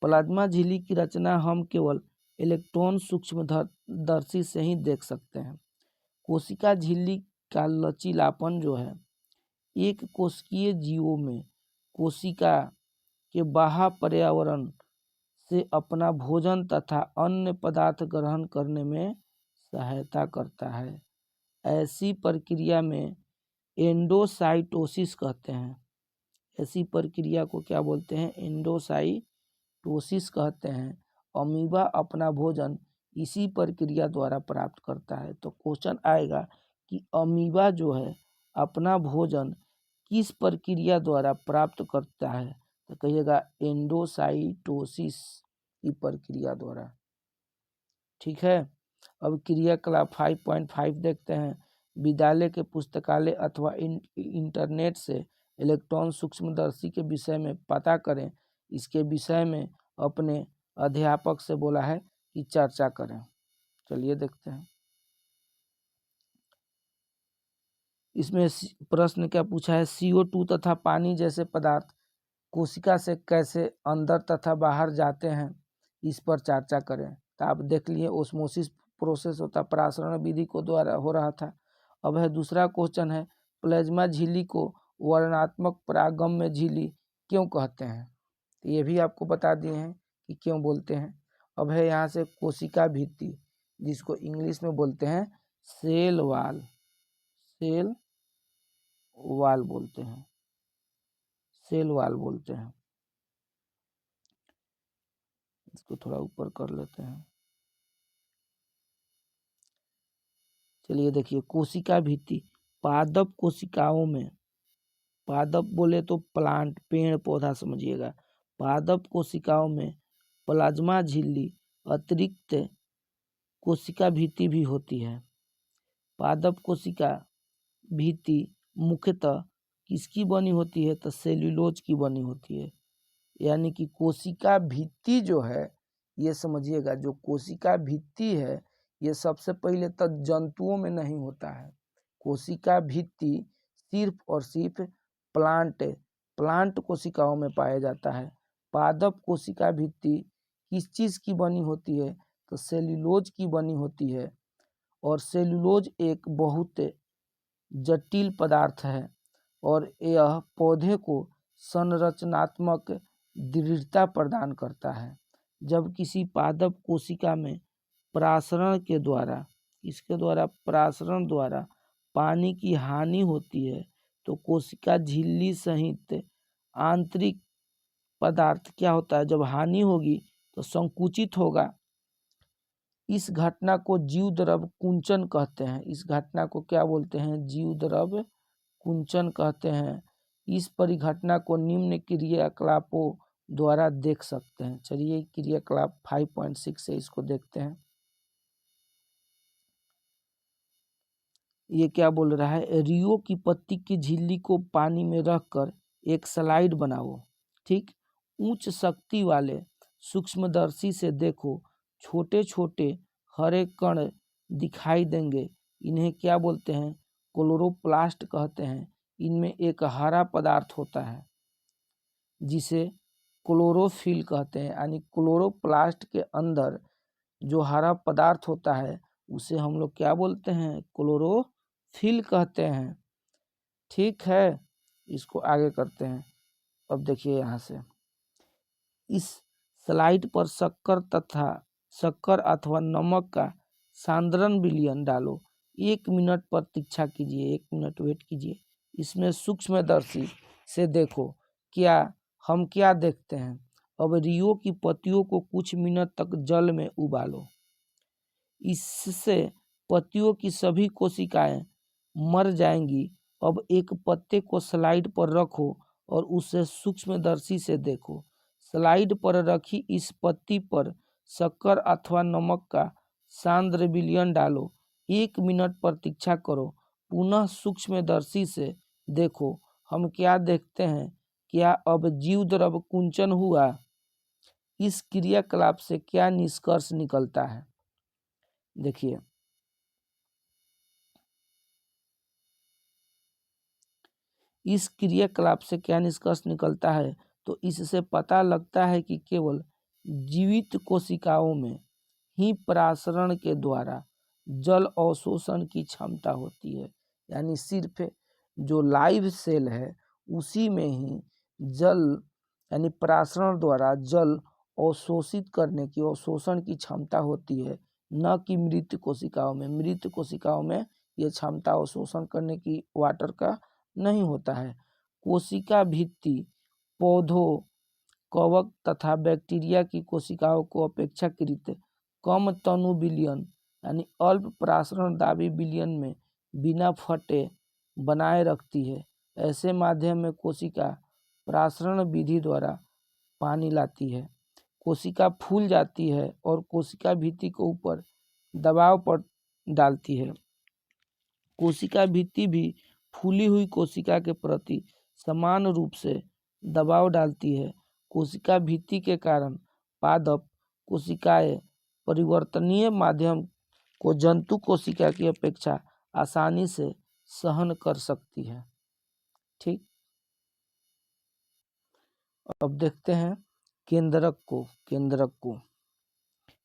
प्लाज्मा झिल्ली की रचना हम केवल इलेक्ट्रॉन सूक्ष्मदर्शी से ही देख सकते हैं। कोशिका झिल्ली का लचीलापन जो है, एक कोशिकीय जीवों में कोशिका के बाह्य पर्यावरण से अपना भोजन तथा अन्य पदार्थ ग्रहण करने में सहायता करता है। ऐसी प्रक्रिया में एंडोसाइटोसिस कहते हैं। ऐसी प्रक्रिया को क्या बोलते हैं? एंडोसाइटोसिस कहते हैं। अमीबा अपना भोजन इसी प्रक्रिया द्वारा प्राप्त करता है। तो क्वेश्चन आएगा कि अमीबा जो है अपना भोजन किस प्रक्रिया द्वारा प्राप्त करता है? तो कहिएगा एंडोसाइटोसिस की प्रक्रिया द्वारा। ठीक है, अब क्रियाकलाप 5.5 देखते हैं। विद्यालय के पुस्तकालय अथवा इंटरनेट से इलेक्ट्रॉन सूक्ष्मदर्शी के विषय में पता करें। इसके विषय में अपने अध्यापक से बोला है कि चर्चा करें। चलिए देखते हैं इसमें प्रश्न क्या पूछा है। CO2 तथा पानी जैसे पदार्थ कोशिका से कैसे अंदर तथा बाहर जाते हैं, इस पर चर्चा करें। तो आप देख लिए ओस्मोसिस प्रोसेस होता, परासरण विधि को द्वारा हो रहा था। अब है दूसरा क्वेश्चन है, प्लाज्मा झिल्ली को वर्णनात्मक परागम्य झिल्ली क्यों कहते हैं? तो ये भी आपको बता दिए हैं कि क्यों बोलते हैं। अब है यहाँ से कोशिका भित्ति, जिसको इंग्लिश में बोलते हैं सेल वाल। सेल वाल बोलते हैं, सेल वाल बोलते हैं। इसको थोड़ा ऊपर कर लेते हैं। चलिए देखिए, कोशिका भित्ति पादप कोशिकाओं में, पादप बोले तो प्लांट, पेड़ पौधा समझिएगा। पादप कोशिकाओं में प्लाज्मा झिल्ली अतिरिक्त कोशिका भित्ति भी होती है। पादप कोशिका भित्ति मुख्यतः किसकी बनी होती है? तो सेल्यूलोज की बनी होती है। यानी कि कोशिका भित्ति जो है, ये समझिएगा, जो कोशिका भित्ति है ये सबसे पहले तो जंतुओं में नहीं होता है। कोशिका भित्ति सिर्फ और सिर्फ प्लांट कोशिकाओं में पाया जाता है। पादप कोशिका भित्ति किस चीज़ की बनी होती है? तो सेल्यूलोज की बनी होती है। और सेल्यूलोज एक बहुत जटिल पदार्थ है और यह पौधे को संरचनात्मक दृढ़ता प्रदान करता है। जब किसी पादप कोशिका में परासरण के द्वारा, इसके द्वारा परासरण द्वारा पानी की हानि होती है तो कोशिका झिल्ली सहित आंतरिक पदार्थ क्या होता है? जब हानि होगी तो संकुचित होगा। इस घटना को जीवद्रव कुंचन कहते हैं। इस घटना को क्या बोलते हैं? जीवद्रव कुंचन कहते हैं। इस परिघटना को निम्न क्रियाकलापों द्वारा देख सकते हैं। चलिए क्रियाकलाप 5.6 से इसको देखते हैं। ये क्या बोल रहा है? रियो की पत्ती की झिल्ली को पानी में रखकर एक स्लाइड बनाओ। ठीक, उच्च शक्ति वाले सूक्ष्मदर्शी से देखो, छोटे छोटे हरे कण दिखाई देंगे। इन्हें क्या बोलते हैं? क्लोरोप्लास्ट कहते हैं। इनमें एक हरा पदार्थ होता है जिसे क्लोरोफिल कहते हैं। यानी क्लोरोप्लास्ट के अंदर जो हरा पदार्थ होता है उसे हम लोग क्या बोलते हैं? क्लोरोफिल कहते हैं। ठीक है, इसको आगे करते हैं। अब देखिए यहाँ से, इस स्लाइड पर शक्कर अथवा नमक का सांद्रण विलयन डालो। 1 मिनट प्रतीक्षा कीजिए, 1 मिनट वेट कीजिए। इसमें सूक्ष्मदर्शी से देखो हम क्या देखते हैं। अब रियो की पत्तियों को कुछ मिनट तक जल में उबालो। इससे पत्तियों की सभी कोशिकाएं मर जाएंगी। अब एक पत्ते को स्लाइड पर रखो और उसे सूक्ष्मदर्शी से देखो। स्लाइड पर रखी इस पत्ती पर शक्कर अथवा नमक का सांद्र विलयन डालो। 1 मिनट प्रतीक्षा करो। पुनः सूक्ष्मदर्शी से देखो। हम क्या देखते हैं? क्या अब जीव द्रव कुंचन हुआ? इस क्रियाकलाप से क्या निष्कर्ष निकलता है? देखिए, इस क्रियाकलाप से क्या निष्कर्ष निकलता है? तो इससे पता लगता है कि केवल जीवित कोशिकाओं में ही प्रासरण के द्वारा जल अवशोषण की क्षमता होती है। यानी सिर्फ जो लाइव सेल है उसी में ही जल यानी प्रासरण द्वारा जल अवशोषित करने की अवशोषण की क्षमता होती है, न कि मृत कोशिकाओं में। मृत कोशिकाओं में यह क्षमता अवशोषण करने की वाटर का नहीं होता है। कोशिका भित्ति पौधों, कवक तथा बैक्टीरिया की कोशिकाओं को अपेक्षाकृत कम तनु विलयन यानी अल्प प्रासरण दाबी विलयन में बिना फटे बनाए रखती है। ऐसे माध्यम में कोशिका प्रासरण विधि द्वारा पानी लाती है। कोशिका फूल जाती है और कोशिका भित्ति के ऊपर दबाव पर डालती है। कोशिका भित्ति भी फूली हुई कोशिका के प्रति समान रूप से दबाव डालती है। कोशिका भित्ति के कारण पादप कोशिकाएं परिवर्तनीय माध्यम को जंतु कोशिका की अपेक्षा आसानी से सहन कर सकती है। ठीक, अब देखते हैं केंद्रक को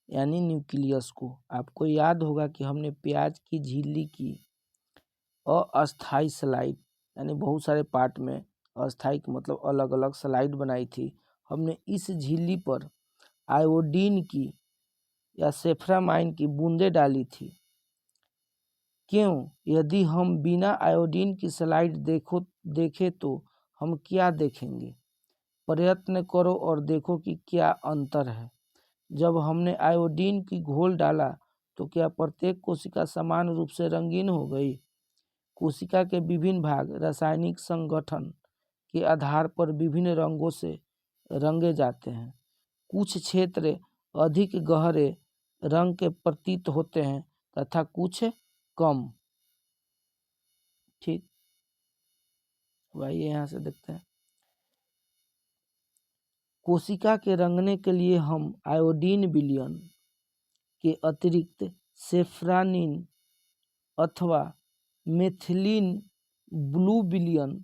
यानी न्यूक्लियस को। आपको याद होगा कि हमने प्याज की झिल्ली की अस्थाई स्लाइड यानी बहुत सारे पार्ट में अस्थाई मतलब अलग अलग स्लाइड बनाई थी। हमने इस झिल्ली पर आयोडीन की या सेफ्रामाइन की बूंदें डाली थी। क्यों? यदि हम बिना आयोडीन की स्लाइड देखें तो हम क्या देखेंगे? प्रयत्न करो और देखो कि क्या अंतर है। जब हमने आयोडीन की घोल डाला तो क्या प्रत्येक कोशिका समान रूप से रंगीन हो गई? कोशिका के विभिन्न भाग रासायनिक संगठन के आधार पर विभिन्न रंगों से रंगे जाते हैं। कुछ क्षेत्र अधिक गहरे रंग के प्रतीत होते हैं तथा कुछ कम। ठीक, आइए यहाँ से देखते हैं। कोशिका के रंगने के लिए हम आयोडीन विलयन के अतिरिक्त सेफ्रानिन अथवा मेथिलीन ब्लू विलयन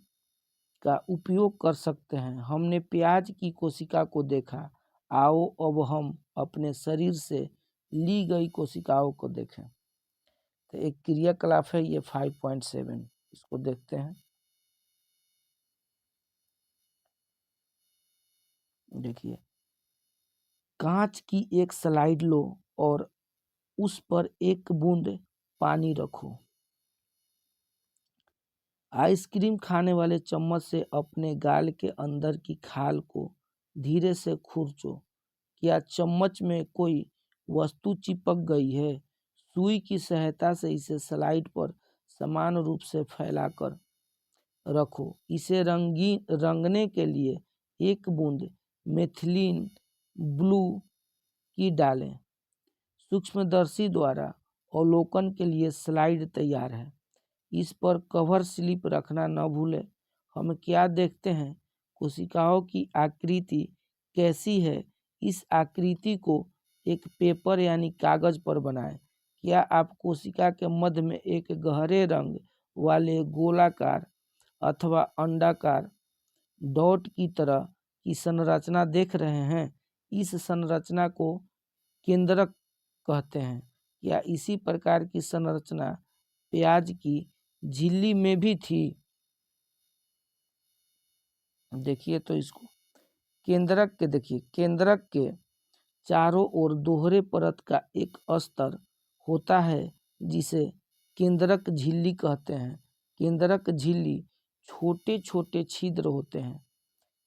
का उपयोग कर सकते हैं। हमने प्याज की कोशिका को देखा। आओ अब हम अपने शरीर से ली गई कोशिकाओं को देखें। तो एक क्रियाकलाप है ये 5.7, इसको देखते हैं। देखिए, कांच की एक स्लाइड लो और उस पर एक बूंद पानी रखो। आइसक्रीम खाने वाले चम्मच से अपने गाल के अंदर की खाल को धीरे से खुरचो। क्या चम्मच में कोई वस्तु चिपक गई है? सुई की सहायता से इसे स्लाइड पर समान रूप से फैलाकर रखो। इसे रंगने के लिए एक बूंद मेथिलीन ब्लू की डालें। सूक्ष्मदर्शी द्वारा अवलोकन के लिए स्लाइड तैयार है। इस पर कवर स्लिप रखना न भूलें। हम क्या देखते हैं? कोशिकाओं की आकृति कैसी है? इस आकृति को एक पेपर यानी कागज पर बनाएं। क्या आप कोशिका के मध्य में एक गहरे रंग वाले गोलाकार अथवा अंडाकार डॉट की तरह की संरचना देख रहे हैं? इस संरचना को केंद्रक कहते हैं। क्या इसी प्रकार की संरचना प्याज की झिल्ली में भी थी? देखिए तो इसको केंद्रक के चारों ओर दोहरे परत का एक स्तर होता है जिसे केंद्रक झिल्ली कहते हैं। केंद्रक झिल्ली छोटे छोटे छिद्र होते हैं।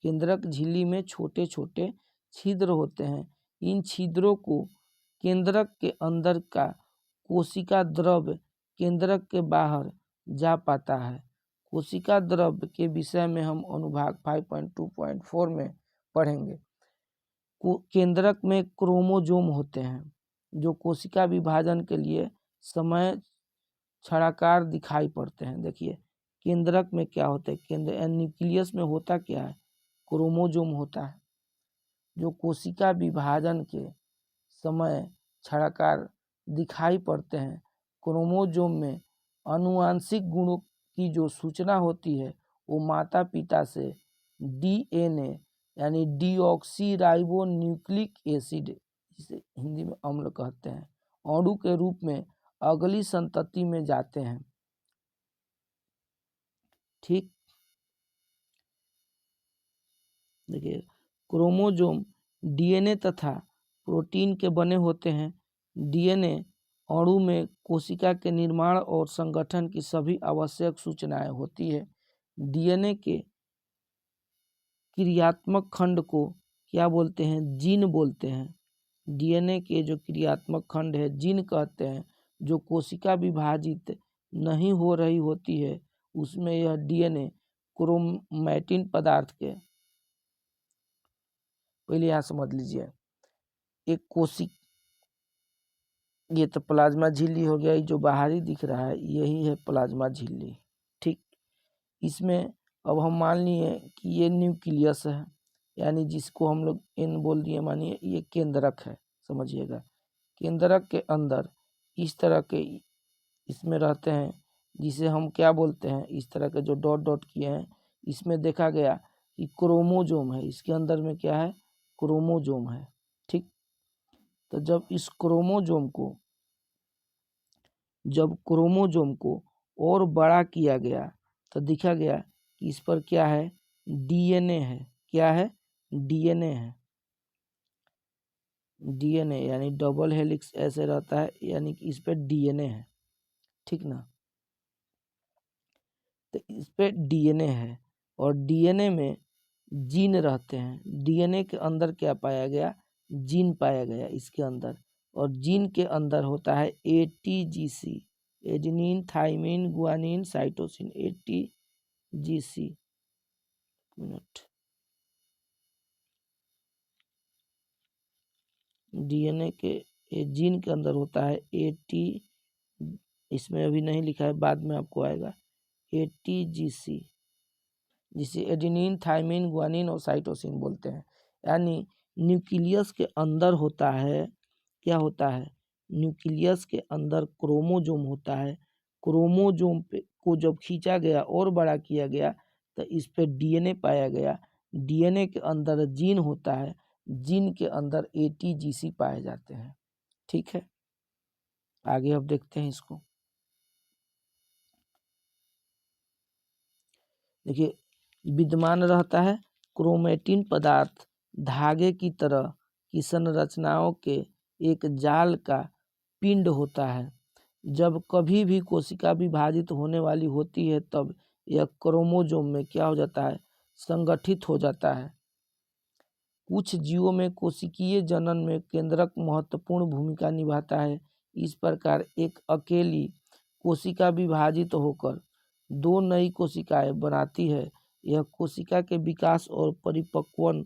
केंद्रक झिल्ली में छोटे छोटे छिद्र होते हैं। इन छिद्रों को केंद्रक के अंदर का कोशिका द्रव केंद्रक के बाहर जा पाता है। कोशिका द्रव के विषय में हम अनुभाग 5.2.4 में पढ़ेंगे। केंद्रक में क्रोमोजोम होते हैं जो कोशिका विभाजन के लिए समय छड़ाकार दिखाई पड़ते हैं। देखिए केंद्रक में क्या होता है, केंद्र न्यूक्लियस में होता क्या है, क्रोमोजोम होता है जो कोशिका विभाजन के समय छड़ाकार दिखाई पड़ते हैं। क्रोमोजोम में आनुवांशिक गुणों की जो सूचना होती है वो माता पिता से डीएनए यानी डीऑक्सी राइबो न्यूक्लिक एसिड, जिसे हिंदी में अम्ल कहते हैं, अणु के रूप में अगली संतति में जाते हैं। ठीक, देखिए क्रोमोजोम डीएनए तथा प्रोटीन के बने होते हैं। डीएनए अणु में कोशिका के निर्माण और संगठन की सभी आवश्यक सूचनाएं होती है। डीएनए के क्रियात्मक खंड को क्या बोलते हैं, जीन बोलते हैं। डीएनए के जो क्रियात्मक खंड है जीन कहते हैं, जो कोशिका विभाजित नहीं हो रही होती है उसमें यह डीएनए क्रोमैटिन पदार्थ के, पहले यहाँ समझ लीजिए, एक कोशिक, ये तो प्लाज्मा झिल्ली हो गया, जो बाहरी दिख रहा है यही है प्लाज्मा झिल्ली। ठीक, इसमें अब हम मान लिए कि ये न्यूक्लियस है, यानी जिसको हम लोग एन बोल दिए, मानिए ये केंद्रक है, समझिएगा। केंद्रक के अंदर इस तरह के इसमें रहते हैं जिसे हम क्या बोलते हैं, इस तरह के जो डॉट डॉट किए हैं इसमें देखा गया कि क्रोमोजोम है, इसके अंदर में क्या है, क्रोमोजोम है। ठीक, तो जब क्रोमोजोम को और बड़ा किया गया तो दिखा गया कि इस पर क्या है, डीएनए है। क्या है, डीएनए है। डीएनए यानी डबल हेलिक्स ऐसे रहता है, यानी कि इस पे डीएनए है। ठीक ना, तो इस पे डीएनए है और डीएनए में जीन रहते हैं। डीएनए के अंदर क्या पाया गया, जीन पाया गया इसके अंदर, और जीन के अंदर होता है ATGC, adenine thymine guanine cytosine, ATGC. Minute, DNA के जीन के अंदर होता है एटी, इसमें अभी नहीं लिखा है, बाद में आपको आएगा, एटीजीसी, जिसे एडेनिन थाइमिन गुआनिन और साइटोसिन बोलते हैं। यानी न्यूक्लियस के अंदर होता है, क्या होता है, न्यूक्लियस के अंदर क्रोमोजोम होता है। क्रोमोजोम पे को जब खींचा गया और बड़ा किया गया तो इस पे डीएनए पाया गया। डीएनए के अंदर जीन होता है, जीन के अंदर एटीजीसी पाए जाते हैं। ठीक है, आगे अब देखते हैं इसको। देखिए विद्यमान रहता है क्रोमैटिन पदार्थ धागे की तरह की संरचनाओं के एक जाल का पिंड होता है। जब कभी भी कोशिका विभाजित होने वाली होती है तब यह क्रोमोजोम में क्या हो जाता है, संगठित हो जाता है। कुछ जीवों में कोशिकीय जनन में केंद्रक महत्वपूर्ण भूमिका निभाता है। इस प्रकार एक अकेली कोशिका विभाजित होकर दो नई कोशिकाएं बनाती है। यह कोशिका के विकास और परिपक्वन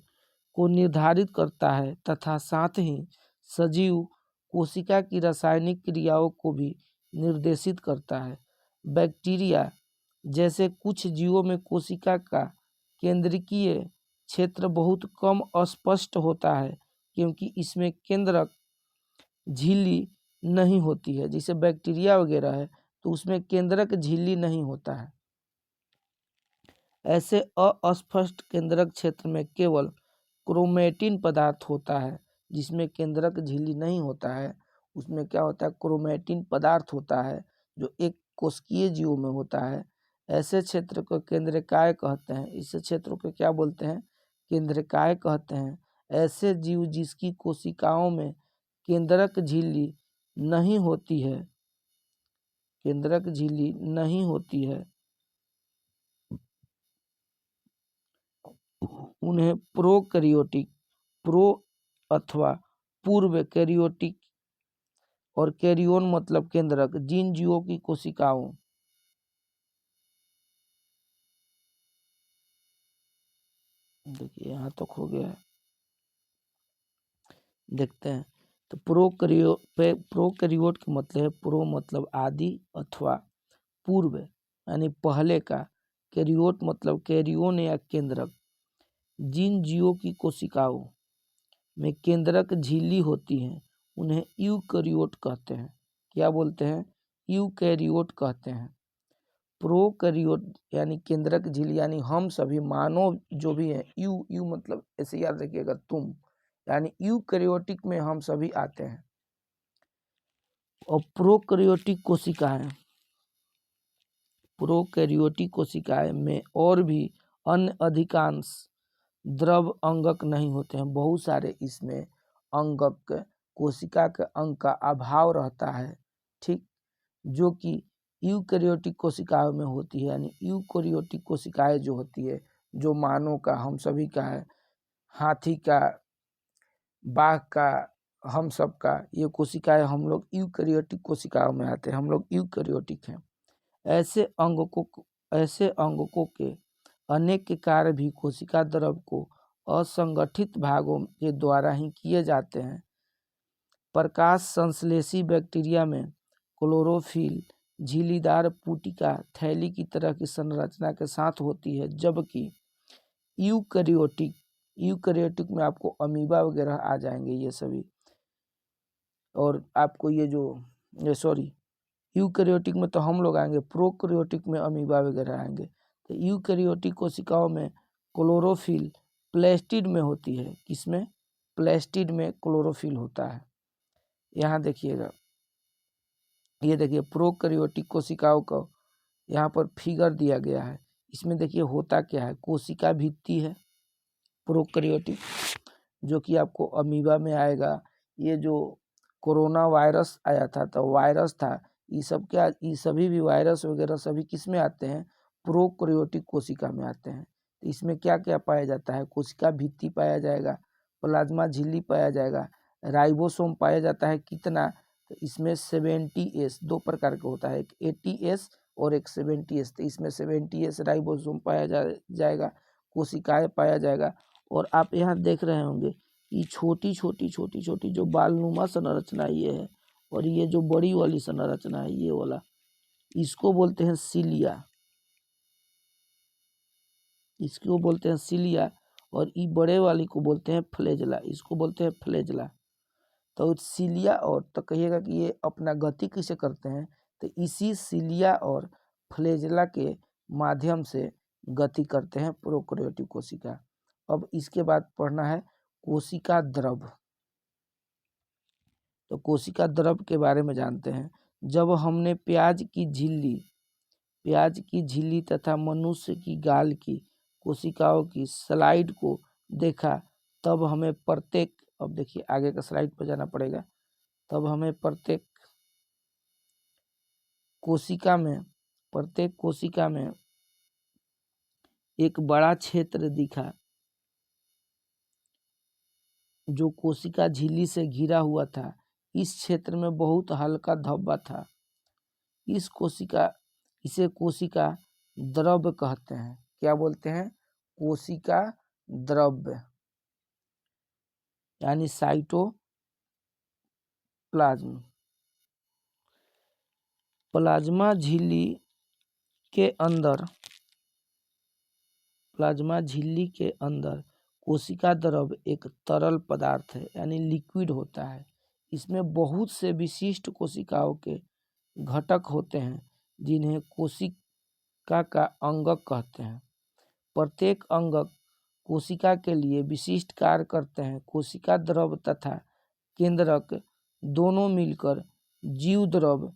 को निर्धारित करता है तथा साथ ही सजीव कोशिका की रासायनिक क्रियाओं को भी निर्देशित करता है। बैक्टीरिया जैसे कुछ जीवों में कोशिका का केंद्रकीय क्षेत्र बहुत कम अस्पष्ट होता है क्योंकि इसमें केंद्रक झिल्ली नहीं होती है। जैसे बैक्टीरिया वगैरह है तो उसमें केंद्रक झिल्ली नहीं होता है। ऐसे अस्पष्ट केंद्रक क्षेत्र में केवल क्रोमैटिन पदार्थ होता है। जिसमें केंद्रक झिल्ली नहीं होता है उसमें क्या होता है, क्रोमैटिन पदार्थ होता है जो एक कोशिकीय जीवों में होता है। ऐसे क्षेत्र को केंद्रकाय कहते हैं। इस क्षेत्र को क्या बोलते हैं, केंद्रकाय कहते हैं। ऐसे जीव जिसकी कोशिकाओं में केंद्रक झिल्ली नहीं होती है, केंद्रक झिल्ली नहीं होती है, उन्हें प्रोकैरियोटिक, प्रो अथवा पूर्व कैरियोटिक, और कैरियोन मतलब केंद्रक, जिन जीवों की कोशिकाओं, देखिए यहाँ तक हो गया है। देखते हैं। तो प्रोकैरियोट का मतलब है, प्रो मतलब आदि अथवा पूर्व यानी पहले का, कैरियोट मतलब कैरियोन या केंद्रक। जिन जीवों की कोशिकाओं में केंद्रक झिल्ली होती हैं उन्हें यूकैरियोट कहते हैं। क्या बोलते हैं? यूकैरियोट कहते हैं। प्रोकैरियोट यानी केंद्रक झिल्ली यानी हम सभी मानव जो भी हैं, यू यू मतलब ऐसे याद रखिएगा तुम, यानी यूकैरियोटिक में हम सभी आते हैं। और प्रोकैरियोटिक कोशिकाएं में और भी अन्य अधिकांश द्रव अंगक नहीं होते हैं। बहुत सारे इसमें अंगक, कोशिका के अंग का अभाव रहता है, ठीक, जो कि यूकैरियोटिक कोशिकाओं में होती है। यानी यूकैरियोटिक कोशिकाएं जो होती है, जो मानव का, हम सभी का है, हाथी का, बाघ का, हम सब का, ये कोशिकाएं हम लोग यूकैरियोटिक कोशिकाओं में आते हैं। हम लोग यूकैरियोटिक हैं। ऐसे अंगकों के अनेक के कार्य भी कोशिका द्रव को असंगठित भागों के द्वारा ही किए जाते हैं। प्रकाश संश्लेषी बैक्टीरिया में क्लोरोफिल झिल्लीदार पुटिका थैली की तरह की संरचना के साथ होती है, जबकि यूकैरियोटिक में आपको अमीबा वगैरह आ जाएंगे ये सभी। और आपको यूकैरियोटिक में तो हम लोग आएंगे, प्रोकैरियोटिक में अमीबा वगैरह आएंगे। तो यूकैरियोटिक कोशिकाओं में क्लोरोफिल प्लास्टिड में होती है। किसमें? प्लास्टिड में क्लोरोफिल होता है। यहाँ देखिएगा, ये देखिए प्रोकैरियोटिक कोशिकाओं को यहाँ पर फिगर दिया गया है। इसमें देखिए होता क्या है, कोशिका भित्ति है प्रोकैरियोटिक, जो कि आपको अमीबा में आएगा। ये जो कोरोना वायरस आया था तो वायरस था, ये सब क्या, ये सभी भी वायरस वगैरह सभी किस में आते हैं? प्रोकैरियोटिक कोशिका में आते हैं। तो इसमें क्या क्या पाया जाता है? कोशिका भित्ति पाया जाएगा, प्लाज्मा झिल्ली पाया जाएगा, राइबोसोम पाया जाता है। कितना? तो इसमें 70S, दो प्रकार का होता है, एक 80S और एक 70S। तो इसमें 70S राइबोसोम पाया जाएगा, कोशिकाएं पाया जाएगा। और आप यहाँ देख रहे होंगे ये छोटी छोटी जो बालनुमा संरचना ये है, और ये जो बड़ी वाली संरचना है ये वाला, इसको बोलते हैं सिलिया, इसको बोलते हैं सिलिया। और ये बड़े वाली को बोलते हैं फ्लैजेला, इसको बोलते हैं फ्लैजेला। तो सिलिया, और तो कहिएगा कि ये अपना गति किसे करते हैं? तो इसी सिलिया और फ्लैजेला के माध्यम से गति करते हैं प्रोकैरियोटिक कोशिका। अब इसके बाद पढ़ना है कोशिका द्रव। तो कोशिका द्रव के बारे में जानते हैं। जब हमने प्याज की झिल्ली तथा मनुष्य की गाल की कोशिकाओं की स्लाइड को देखा, तब हमें प्रत्येक, अब देखिए आगे का स्लाइड पर जाना पड़ेगा, तब हमें प्रत्येक कोशिका में एक बड़ा क्षेत्र दिखा जो कोशिका झिल्ली से घिरा हुआ था। इस क्षेत्र में बहुत हल्का धब्बा था। इसे कोशिका द्रव कहते हैं। क्या बोलते हैं? कोशिका द्रव यानी साइटोप्लाज्म। प्लाज्मा झिल्ली के अंदर कोशिका द्रव एक तरल पदार्थ है, यानी लिक्विड होता है। इसमें बहुत से विशिष्ट कोशिकाओं के घटक होते हैं जिन्हें कोशिका का अंगक कहते हैं। प्रत्येक अंगक कोशिका के लिए विशिष्ट कार्य करते हैं। कोशिका द्रव तथा केंद्रक दोनों मिलकर जीव द्रव,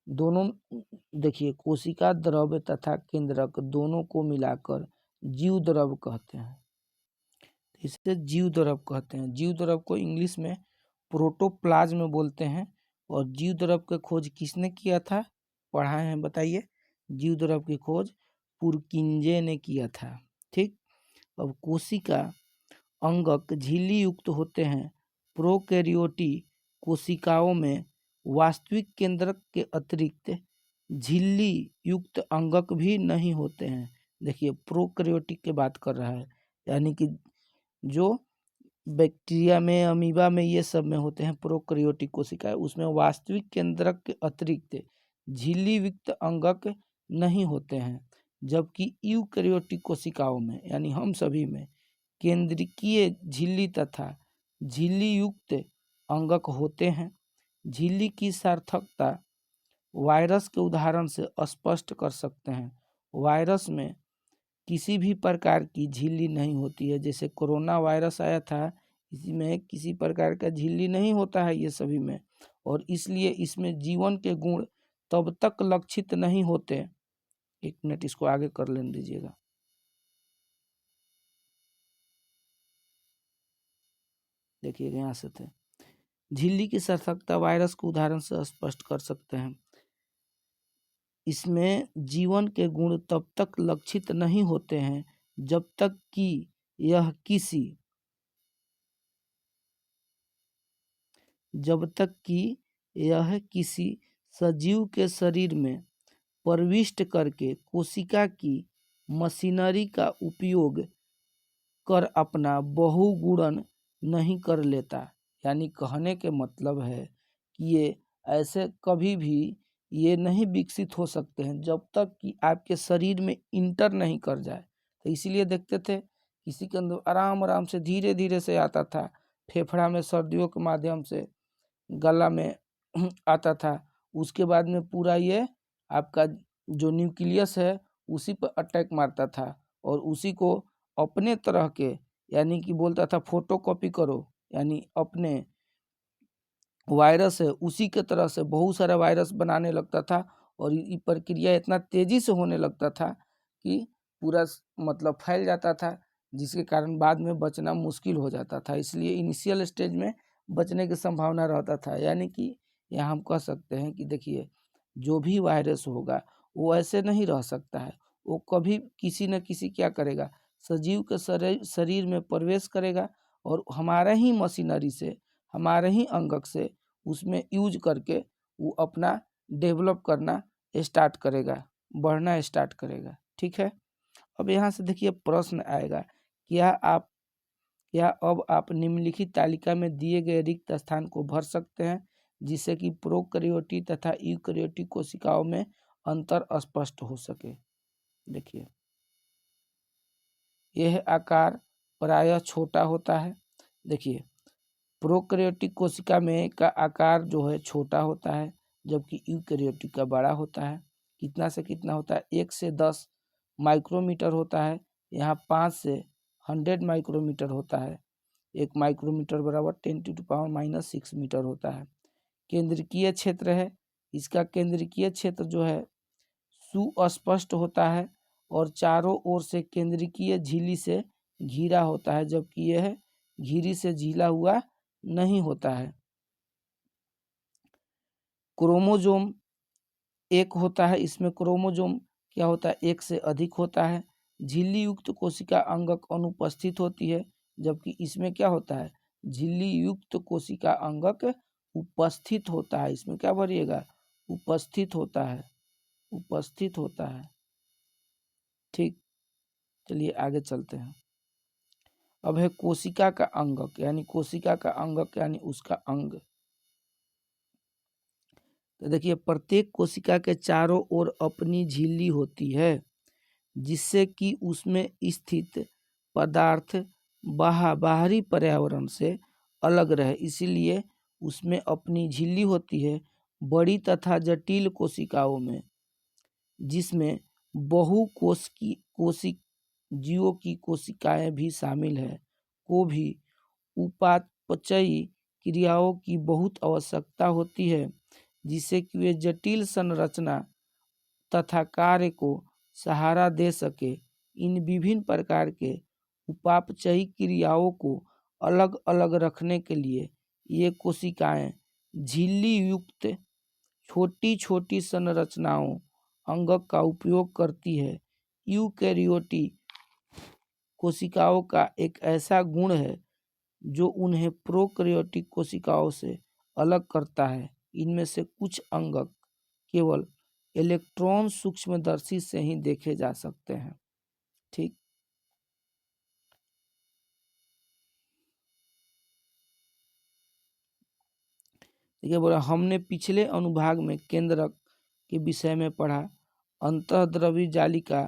दोनों देखिए कोशिका द्रव तथा केंद्रक दोनों को मिलाकर जीव द्रव कहते हैं। इसे जीव द्रव कहते हैं। जीव द्रव को इंग्लिश में प्रोटोप्लाज्म बोलते हैं। और जीव द्रव की खोज किसने किया था? पढ़ाए हैं, बताइए। जीव द्रव की खोज पुरकिंजे ने किया था, ठीक। अब कोशिका अंगक झिल्ली युक्त होते हैं। प्रोकैरियोटी कोशिकाओं में वास्तविक केंद्रक के अतिरिक्त झिल्ली युक्त अंगक भी नहीं होते हैं। देखिए प्रोकैरियोटिक की बात कर रहा है, यानी कि जो बैक्टीरिया में, अमीबा में, ये सब में होते हैं प्रोकैरियोटिक कोशिकाएं। उसमें वास्तविक केंद्रक के अतिरिक्त झिल्ली युक्त अंगक नहीं होते हैं, जबकि यूकैरियोटिक कोशिकाओं में यानी हम सभी में केंद्रकीय झिल्ली तथा झिल्ली युक्त अंगक होते हैं। झिल्ली की सार्थकता वायरस के उदाहरण से स्पष्ट कर सकते हैं। वायरस में किसी भी प्रकार की झिल्ली नहीं होती है। जैसे कोरोना वायरस आया था, इसमें किसी प्रकार का झिल्ली नहीं होता है ये सभी में, और इसलिए इसमें जीवन के गुण तब तक लक्षित नहीं होते। एक मिनट इसको आगे कर लेने दीजिएगा। देखिएगा यहाँ से थे, झिल्ली की सार्थकता वायरस के उदाहरण से स्पष्ट कर सकते हैं। इसमें जीवन के गुण तब तक लक्षित नहीं होते हैं जब तक कि यह किसी सजीव के शरीर में प्रविष्ट करके कोशिका की मशीनरी का उपयोग कर अपना बहुगुणन नहीं कर लेता। यानी कहने के मतलब है कि ये ऐसे कभी भी ये नहीं विकसित हो सकते हैं जब तक कि आपके शरीर में इंटर नहीं कर जाए। तो इसीलिए देखते थे किसी के अंदर आराम आराम से धीरे धीरे से आता था, फेफड़ा में सर्दियों के माध्यम से, गला में आता था, उसके बाद में पूरा ये आपका जो न्यूक्लियस है उसी पर अटैक मारता था और उसी को अपने तरह के यानी कि बोलता था फोटोकॉपी करो, यानी अपने वायरस है उसी के तरह से बहुत सारा वायरस बनाने लगता था। और ये प्रक्रिया इतना तेजी से होने लगता था कि पूरा मतलब फैल जाता था, जिसके कारण बाद में बचना मुश्किल हो जाता था। इसलिए इनिशियल स्टेज में बचने की संभावना रहता था। यानी कि यहाँ हम कह सकते हैं कि देखिए, जो भी वायरस होगा वो ऐसे नहीं रह सकता है, वो कभी किसी न किसी क्या करेगा, सजीव के शरीर में प्रवेश करेगा और हमारा ही मशीनरी से, हमारे ही अंगक से उसमें यूज करके वो अपना डेवलप करना स्टार्ट करेगा, बढ़ना स्टार्ट करेगा। ठीक है, अब यहाँ से देखिए प्रश्न आएगा, क्या अब आप निम्नलिखित तालिका में दिए गए रिक्त स्थान को भर सकते हैं जिससे कि प्रोकैरियोटिक तथा यूकैरियोटिक कोशिकाओं में अंतर स्पष्ट हो सके। देखिए, यह आकार प्रायः छोटा होता है। देखिए, प्रोकैरियोटिक कोशिका में का आकार जो है छोटा होता है, जबकि यूकैरियोटिक का बड़ा होता है। कितना से कितना होता है, 1 से 10 माइक्रोमीटर होता है। यहाँ 5 से 100 माइक्रोमीटर होता है। 1 माइक्रोमीटर बराबर 10⁻⁻6 मीटर होता है। केंद्रकीय क्षेत्र है, इसका केंद्रकीय क्षेत्र जो है सुस्पष्ट होता है और चारों ओर से केंद्रकीय झिल्ली से घिरा होता है, जबकि यह घिरी से झिला हुआ नहीं होता है। क्रोमोजोम एक होता है, इसमें क्रोमोजोम क्या होता है, एक से अधिक होता है। झिल्ली युक्त कोशिका अंगक अनुपस्थित होती है, जबकि इसमें क्या होता है, झिल्ली युक्त कोशिका अंगक उपस्थित होता है। इसमें क्या भरिएगा, उपस्थित होता है, उपस्थित होता है। ठीक, चलिए आगे चलते हैं। अब है कोशिका का अंगक, यानी कोशिका का अंगक यानी उसका अंग। तो देखिए, प्रत्येक कोशिका के चारों ओर अपनी झिल्ली होती है जिससे कि उसमें स्थित पदार्थ बाहरी पर्यावरण से अलग रहे, इसीलिए उसमें अपनी झिल्ली होती है। बड़ी तथा जटिल कोशिकाओं में, जिसमें कोशिक जीवों की कोशिकाएं भी शामिल है, को भी उपापचयी क्रियाओं की बहुत आवश्यकता होती है, जिससे कि वे जटिल संरचना तथा कार्य को सहारा दे सके। इन विभिन्न प्रकार के उपापचयी क्रियाओं को अलग अलग रखने के लिए ये कोशिकाएं झिल्ली युक्त छोटी छोटी संरचनाओं अंगक का उपयोग करती है। यूकैरियोटिक कोशिकाओं का एक ऐसा गुण है जो उन्हें प्रोकैरियोटिक कोशिकाओं से अलग करता है। इनमें से कुछ अंगक केवल इलेक्ट्रॉन सूक्ष्मदर्शी से ही देखे जा सकते हैं। ठीक, देखिए बोला हमने पिछले अनुभाग में केंद्रक के विषय में पढ़ा। अंतःद्रवी जालिका,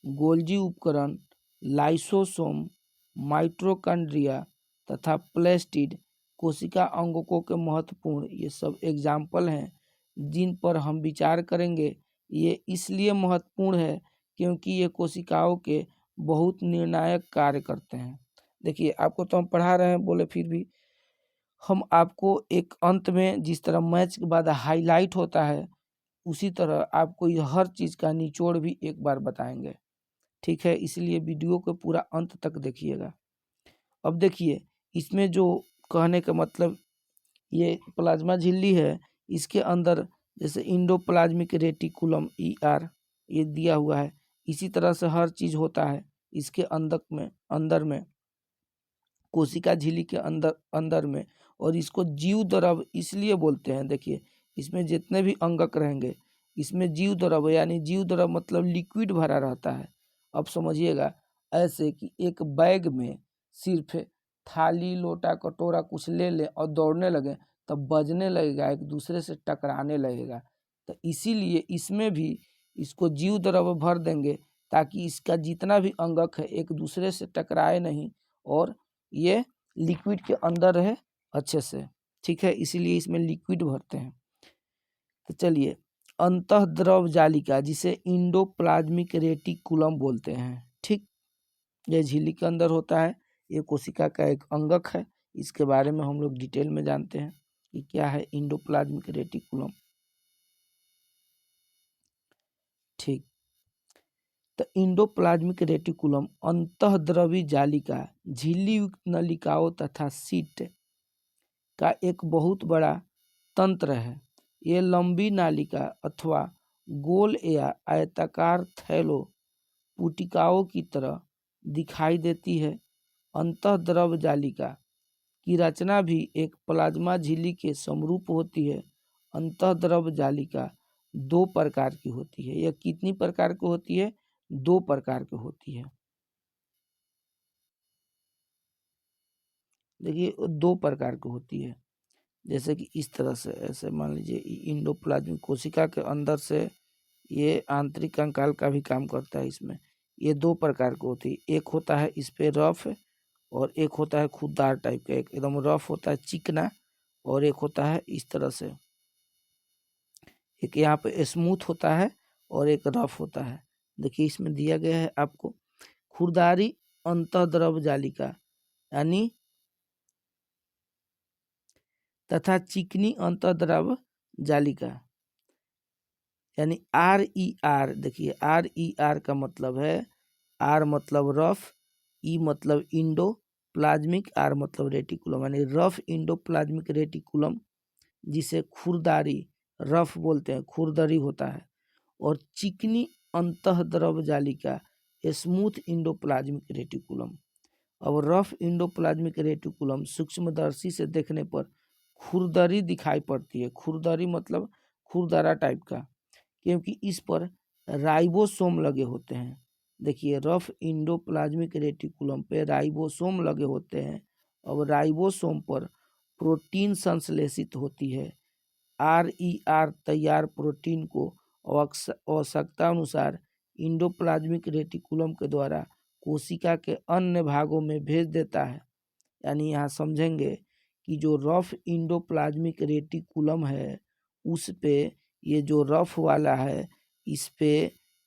गोल्जी उपकरण, लाइसोसोम, माइटोकॉन्ड्रिया तथा प्लास्टिड कोशिका अंगकों के महत्वपूर्ण ये सब एग्जाम्पल हैं जिन पर हम विचार करेंगे। ये इसलिए महत्वपूर्ण है क्योंकि ये कोशिकाओं के बहुत निर्णायक कार्य करते हैं। देखिए आपको तो हम पढ़ा रहे हैं बोले, फिर भी हम आपको एक अंत में जिस तरह मैच के बाद हाईलाइट होता है उसी तरह आपको ये हर चीज़ का निचोड़ भी एक बार बताएंगे। ठीक है, इसलिए वीडियो को पूरा अंत तक देखिएगा। अब देखिए इसमें जो कहने का मतलब, ये प्लाज्मा झिल्ली है, इसके अंदर जैसे इंडोप्लाज्मिक रेटिकुलम ER ये दिया हुआ है, इसी तरह से हर चीज़ होता है इसके अंदर में कोशिका झिल्ली के अंदर में। और इसको जीव द्रव इसलिए बोलते हैं। देखिए इसमें जितने भी अंगक रहेंगे इसमें जीव द्रव, यानी जीव द्रव मतलब लिक्विड भरा रहता है। अब समझिएगा, ऐसे कि एक बैग में सिर्फ थाली लोटा कटोरा कुछ ले लें और दौड़ने लगे तब बजने लगेगा, एक दूसरे से टकराने लगेगा। तो इसीलिए इसमें भी इसको जीव द्रव भर देंगे ताकि इसका जितना भी अंगक है एक दूसरे से टकराए नहीं और ये लिक्विड के अंदर रहे अच्छे से। ठीक है, इसीलिए इसमें लिक्विड भरते हैं। तो चलिए, अंतःद्रव जालिका जिसे इंडोप्लाज्मिक रेटिकुलम बोलते हैं। ठीक, यह झिल्ली के अंदर होता है, ये कोशिका का एक अंगक है। इसके बारे में हम लोग डिटेल में जानते हैं कि क्या है इंडोप्लाज्मिक रेटिकुलम। ठीक, तो इंडोप्लाज्मिक रेटिकुलम अंतःद्रवी जालिका, झिल्ली युक्त नलिकाओं तथा सीट का एक बहुत बड़ा तंत्र है। ये लंबी नालिका अथवा गोल या आयताकार थैलो पुटिकाओं की तरह दिखाई देती है। अंतःद्रव जालिका की रचना भी एक प्लाज्मा झिल्ली के समरूप होती है। अंतःद्रव जालिका दो प्रकार की होती है। यह कितनी प्रकार की होती है? दो प्रकार की होती है। देखिए दो प्रकार की होती है, जैसे कि इस तरह से, ऐसे मान लीजिए इंडोप्लाज्मिक कोशिका के अंदर से ये आंतरिक कंकाल का भी काम करता है। इसमें ये दो प्रकार की होती है, एक होता है इस पे रफ और एक होता है खुददार टाइप का। एक एकदम रफ होता है चिकना और एक होता है इस तरह से, एक यहाँ पे स्मूथ होता है और एक रफ होता है। देखिए इसमें दिया गया है आपको खुरदारी अंतःद्रव जालिका यानी तथा चिकनी अंतःद्रव जालिका यानी RER। देखिए RER का मतलब है, R मतलब रफ, E मतलब इंडो प्लाज्मिक, R मतलब रेटिकुलम, यानी रफ इंडोप्लाज्मिक रेटिकुलम जिसे खुरदारी रफ बोलते हैं, खुरदरी होता है। और चिकनी अंतःद्रव जालिका स्मूथ इंडोप्लाज्मिक रेटिकुलम। अब रफ इंडोप्लाज्मिक रेटिकुलम सूक्ष्मदर्शी से देखने पर खुरदरी दिखाई पड़ती है। खुरदरी मतलब खुरदरा टाइप का, क्योंकि इस पर राइबोसोम लगे होते हैं। देखिए रफ इंडोप्लाज्मिक रेटिकुलम पे राइबोसोम लगे होते हैं। अब राइबोसोम पर प्रोटीन संश्लेषित होती है। RER तैयार प्रोटीन को आवश्यकता अनुसार इंडोप्लाज्मिक रेटिकुलम के द्वारा कोशिका के अन्य भागों में भेज देता है। यानी यहाँ समझेंगे कि जो रफ इंडोप्लाज्मिक रेटिकुलम है उस पे ये जो रफ वाला है इस पे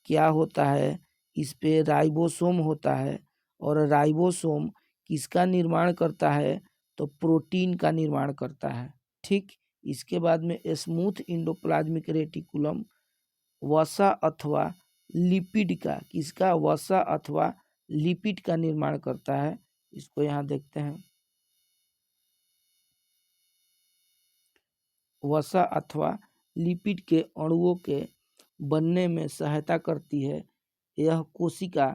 क्या होता है, इस पे राइबोसोम होता है। और राइबोसोम किसका निर्माण करता है? तो प्रोटीन का निर्माण करता है। ठीक, इसके बाद में स्मूथ इंडोप्लाज्मिक रेटिकुलम वसा अथवा लिपिड का, किसका? वसा अथवा लिपिड का निर्माण करता है। इसको यहाँ देखते हैं, वसा अथवा लिपिड के अणुओं के बनने में सहायता करती है। यह कोशिका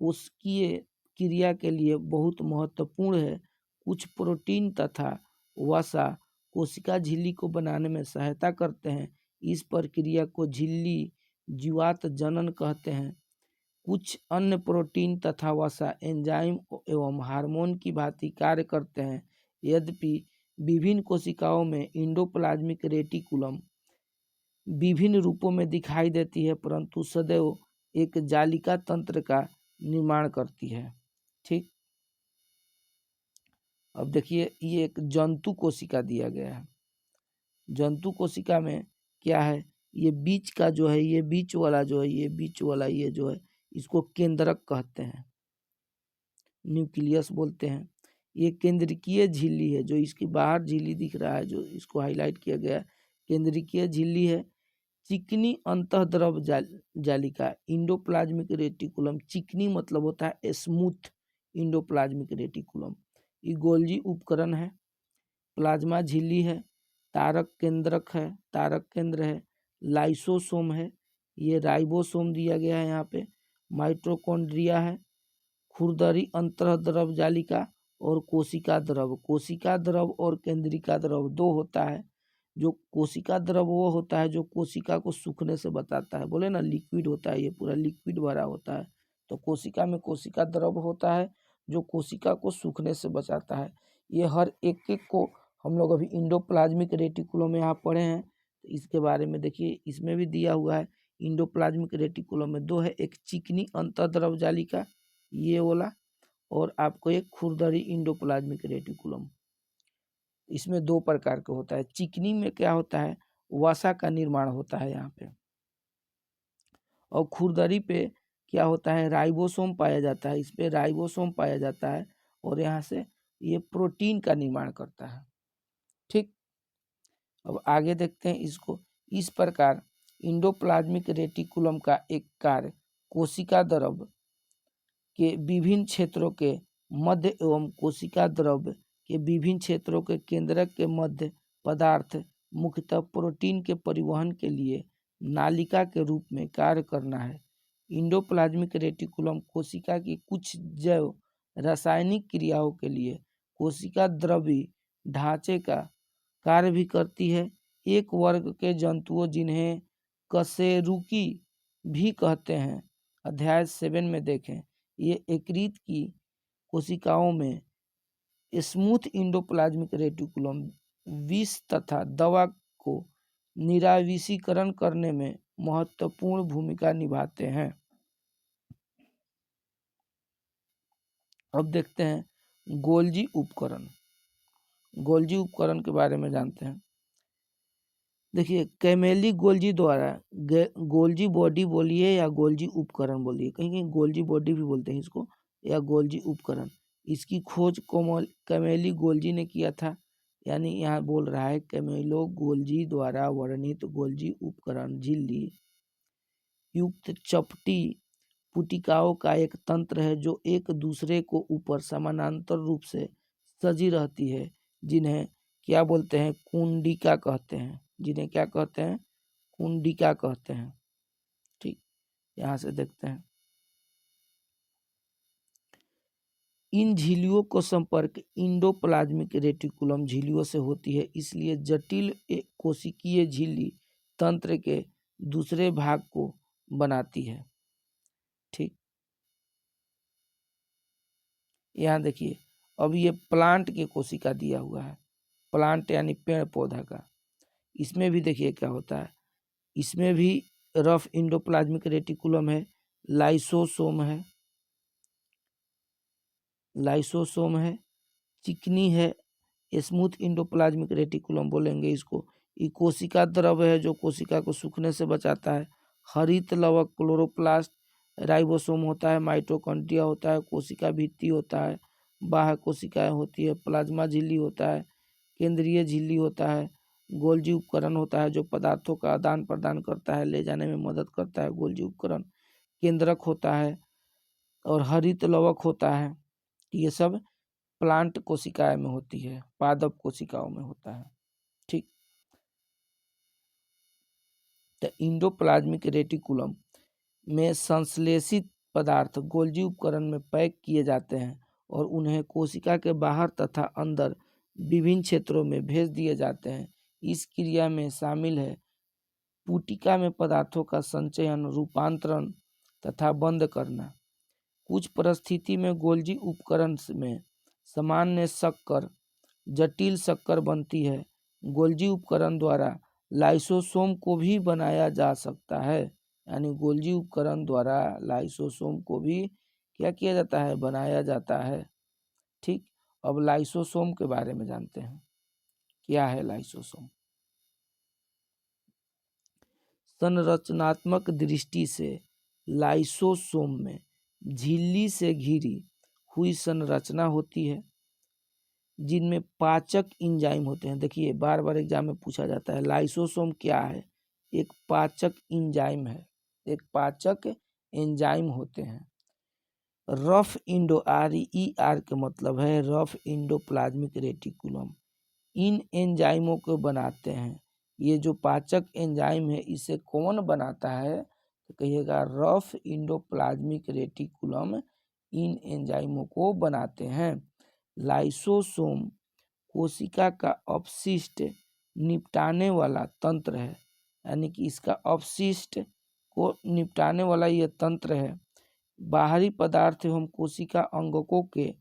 कोशिकीय क्रिया के लिए बहुत महत्वपूर्ण है। कुछ प्रोटीन तथा वसा कोशिका झिल्ली को बनाने में सहायता करते हैं। इस प्रक्रिया को झिल्ली जीवात जनन कहते हैं। कुछ अन्य प्रोटीन तथा वसा एंजाइम एवं हार्मोन की भांति कार्य करते हैं। यद्यपि विभिन्न कोशिकाओं में इंडोप्लाज्मिक रेटिकुलम विभिन्न रूपों में दिखाई देती है, परंतु सदैव एक जालिका तंत्र का निर्माण करती है। ठीक, अब देखिए ये एक जंतु कोशिका दिया गया है। जंतु कोशिका में क्या है, ये बीच का जो है, ये बीच वाला जो है, ये बीच वाला ये जो है, इसको केंद्रक कहते हैं, न्यूक्लियस बोलते हैं। ये केंद्रकीय झिल्ली है, जो इसके बाहर झिल्ली दिख रहा है, जो इसको हाईलाइट किया गया है, केंद्रकीय झिल्ली है। चिकनी अंतःद्रव जालिका इंडोप्लाज्मिक रेटिकुलम, चिकनी मतलब होता है स्मूथ, इंडोप्लाज्मिक रेटिकुलम। ये गोल्जी उपकरण है, प्लाज्मा झिल्ली है, तारक केंद्रक है, तारक केंद्र है, लाइसोसोम है, ये राइबोसोम दिया गया है यहाँ पे, माइटोकॉन्ड्रिया है, खुरदरी अंतःद्रव जालिका और कोशिका द्रव। कोशिका द्रव और केंद्रिका द्रव दो होता है। जो कोशिका द्रव वो होता है जो कोशिका को सूखने से बचाता है, बोले ना लिक्विड होता है, ये पूरा लिक्विड भरा होता है। तो कोशिका में कोशिका द्रव होता है जो कोशिका को सूखने से बचाता है। ये हर एक एक को हम लोग अभी इंडोप्लाज्मिक रेटिकुलम में यहाँ पढ़े हैं, तो इसके बारे में देखिए, इसमें भी दिया हुआ है। इंडोप्लाज्मिक रेटिकुलम में दो है, एक चिकनी अंतःद्रव जालिका ये वाला, और आपको एक खुरदरी इंडोप्लाज्मिक रेटिकुलम। इसमें दो प्रकार का होता है। चिकनी में क्या होता है, वसा का निर्माण होता है यहाँ पे, और खुरदरी पे क्या होता है, राइबोसोम पाया जाता है। इस पे राइबोसोम पाया जाता है और यहाँ से ये प्रोटीन का निर्माण करता है। ठीक, अब आगे देखते हैं इसको। इस प्रकार इंडोप्लाज्मिक रेटिकुलम का एक कार्य कोशिका द्रव के विभिन्न क्षेत्रों के मध्य एवं कोशिका द्रव के विभिन्न क्षेत्रों के केंद्रक के मध्य पदार्थ मुख्यतः प्रोटीन के परिवहन के लिए नालिका के रूप में कार्य करना है। इंडोप्लाज्मिक रेटिकुलम कोशिका की कुछ जैव रासायनिक क्रियाओं के लिए कोशिका द्रवी ढांचे का कार्य भी करती है। एक वर्ग के जंतुओं जिन्हें कशेरुकी भी कहते हैं, अध्याय 7 में देखें, ये यकृत की कोशिकाओं में स्मूथ इंडोप्लाज्मिक रेटिकुलम विष तथा दवा को निराविषीकरण करने में महत्वपूर्ण भूमिका निभाते हैं। अब देखते हैं गोल्जी उपकरण। गोल्जी उपकरण के बारे में जानते हैं। देखिए, कैमेली गोल्जी द्वारा गोल्जी बॉडी बोलिए या गोल्जी उपकरण बोलिए, कहीं कहीं गोल्जी बॉडी भी बोलते हैं इसको, या गोल्जी उपकरण, इसकी खोज कैमेली गोल्जी ने किया था। यानी यहाँ बोल रहा है कैमेलो गोल्जी द्वारा वर्णित गोल्जी उपकरण झिल्ली युक्त चपटी पुटिकाओं का एक तंत्र है जो एक दूसरे को ऊपर समानांतर रूप से सजी रहती है, जिन्हें क्या बोलते हैं, कुंडिका कहते हैं। जिन्हें क्या कहते हैं, कुंडिका कहते हैं। ठीक, यहाँ से देखते हैं। इन झिल्लियों को संपर्क इंडोप्लाज्मिक रेटिकुलम झिल्लियों से होती है, इसलिए जटिल कोशिकीय झिल्ली तंत्र के दूसरे भाग को बनाती है। ठीक, यहाँ देखिए, अब ये प्लांट की कोशिका दिया हुआ है, प्लांट यानी पेड़ पौधा का। इसमें भी देखिए क्या होता है, इसमें भी रफ इंडोप्लाज्मिक रेटिकुलम है, लाइसोसोम है, लाइसोसोम है, चिकनी है, स्मूथ इंडोप्लाज्मिक रेटिकुलम बोलेंगे इसको। ये कोशिका द्रव है जो कोशिका को सूखने से बचाता है। हरित लवक क्लोरोप्लास्ट, राइबोसोम होता है, माइटोकॉन्ड्रिया होता है, कोशिका भित्ति होता है, बाह्य कोशिकाएं होती है, प्लाज्मा झिल्ली होता है, केंद्रीय झिल्ली होता है, गोल्जी उपकरण होता है जो पदार्थों का आदान प्रदान करता है, ले जाने में मदद करता है, गोल्जी उपकरण, केंद्रक होता है, और हरित लवक होता है। ये सब प्लांट कोशिकाएं में होती है, पादप कोशिकाओं में होता है। ठीक, तो इंडोप्लाज्मिक रेटिकुलम में संश्लेषित पदार्थ गोल्जी उपकरण में पैक किए जाते हैं और उन्हें कोशिका के बाहर तथा अंदर विभिन्न क्षेत्रों में भेज दिए जाते हैं। इस क्रिया में शामिल है पुटिका में पदार्थों का संचयन, रूपांतरण तथा बंद करना। कुछ परिस्थिति में गोल्जी उपकरण में सामान्य शक्कर जटिल शक्कर बनती है। गोल्जी उपकरण द्वारा लाइसोसोम को भी बनाया जा सकता है, यानी गोल्जी उपकरण द्वारा लाइसोसोम को भी क्या किया जाता है, बनाया जाता है। ठीक, अब लाइसोसोम के बारे में जानते हैं, क्या है लाइसोसोम। संरचनात्मक दृष्टि से लाइसोसोम में झिल्ली से घिरी हुई संरचना होती है, जिनमें पाचक एंजाइम होते हैं। देखिए बार बार एग्जाम में पूछा जाता है लाइसोसोम क्या है, एक पाचक एंजाइम है, एक पाचक एंजाइम होते हैं। रफ इंडो आर के मतलब है रफ इंडोप्लाज्मिक रेटिकुलम, इन एंजाइमों को बनाते हैं। ये जो पाचक एंजाइम है इसे कौन बनाता है, तो कहिएगा रफ इंडोप्लाज्मिक रेटिकुलम इन एंजाइमों को बनाते हैं। लाइसोसोम कोशिका का अपशिष्ट निपटाने वाला तंत्र है, यानी कि इसका अपशिष्ट को निपटाने वाला यह तंत्र है। बाहरी पदार्थ एवं कोशिका अंगकों के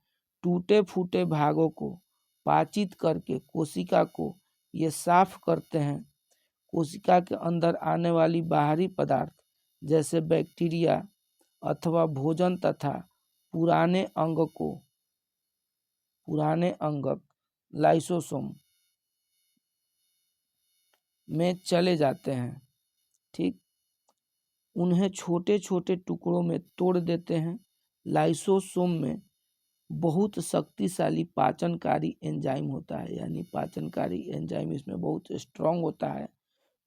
टूटे फूटे भागों को पाचित करके कोशिका को ये साफ करते हैं। कोशिका के अंदर आने वाली बाहरी पदार्थ जैसे बैक्टीरिया अथवा भोजन तथा पुराने अंगक लाइसोसोम में चले जाते हैं। ठीक, उन्हें छोटे छोटे टुकड़ों में तोड़ देते हैं। लाइसोसोम में बहुत शक्तिशाली पाचनकारी एंजाइम होता है, यानी पाचनकारी एंजाइम इसमें बहुत स्ट्रांग होता है,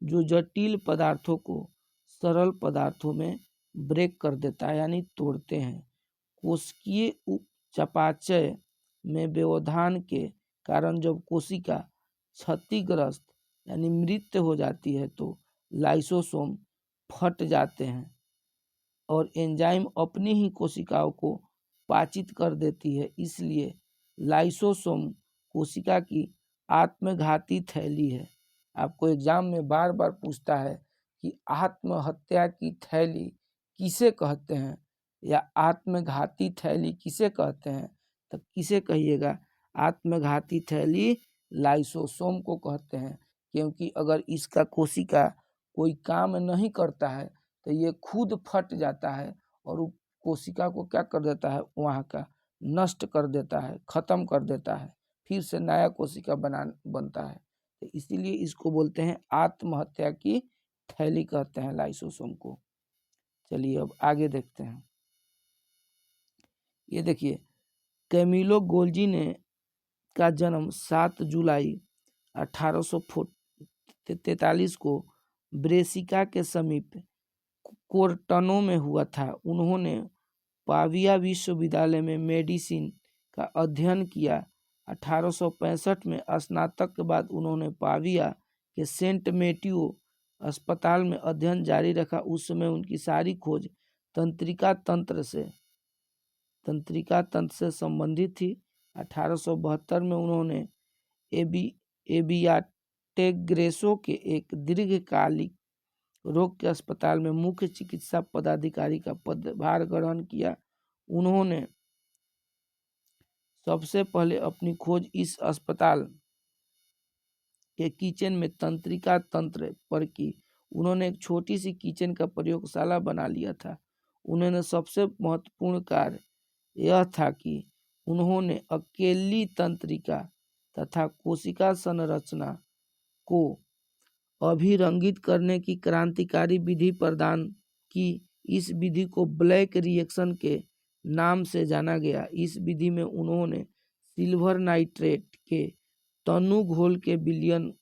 जो जटिल पदार्थों को सरल पदार्थों में ब्रेक कर देता है, यानी तोड़ते हैं। कोशिकीय चयापचय में व्यवधान के कारण जब कोशिका क्षतिग्रस्त यानी मृत हो जाती है तो लाइसोसोम फट जाते हैं और एंजाइम अपनी ही कोशिकाओं को पाचित कर देती है। इसलिए लाइसोसोम कोशिका की आत्मघाती थैली है। आपको एग्जाम में बार बार पूछता है कि आत्महत्या की थैली किसे कहते हैं या आत्मघाती थैली किसे कहते हैं, तो किसे कहिएगा, आत्मघाती थैली लाइसोसोम को कहते हैं। क्योंकि अगर इसका कोशिका कोई काम नहीं करता है तो ये खुद फट जाता है और कोशिका को क्या कर देता है, वहाँ का नष्ट कर देता है, खत्म कर देता है, फिर से नया कोशिका बनता है। तो इसीलिए इसको बोलते हैं आत्महत्या की थैली कहते हैं लाइसोसोम को। चलिए अब आगे देखते हैं। ये देखिए कैमिलो गोल्जी ने का जन्म 7 जुलाई 1843 को ब्रेसिका के समीप कोर्टनो में हुआ था। उन्होंने पाविया विश्वविद्यालय में मेडिसिन का अध्ययन किया। 1865 में स्नातक के बाद उन्होंने पाविया के सेंट मेटियो अस्पताल में अध्ययन जारी रखा। उस समय उनकी सारी खोज तंत्रिका तंत्र से संबंधित थी। 1872 में उन्होंने एबियाटेग्रेसो के एक दीर्घकालिक रोग के अस्पताल में मुख्य चिकित्सा पदाधिकारी का पदभार ग्रहण किया। उन्होंने सबसे पहले अपनी खोज इस अस्पताल के किचन में तंत्रिका तंत्र पर की। उन्होंने एक छोटी सी किचन का प्रयोगशाला बना लिया था। उन्होंने सबसे महत्वपूर्ण कार्य यह था कि उन्होंने अकेली तंत्रिका तथा कोशिका संरचना को अभिरंगित करने की क्रांतिकारी विधि प्रदान की। इस विधि को ब्लैक रिएक्शन के नाम से जाना गया। इस विधि में उन्होंने सिल्वर नाइट्रेट के तनु घोल के विलयन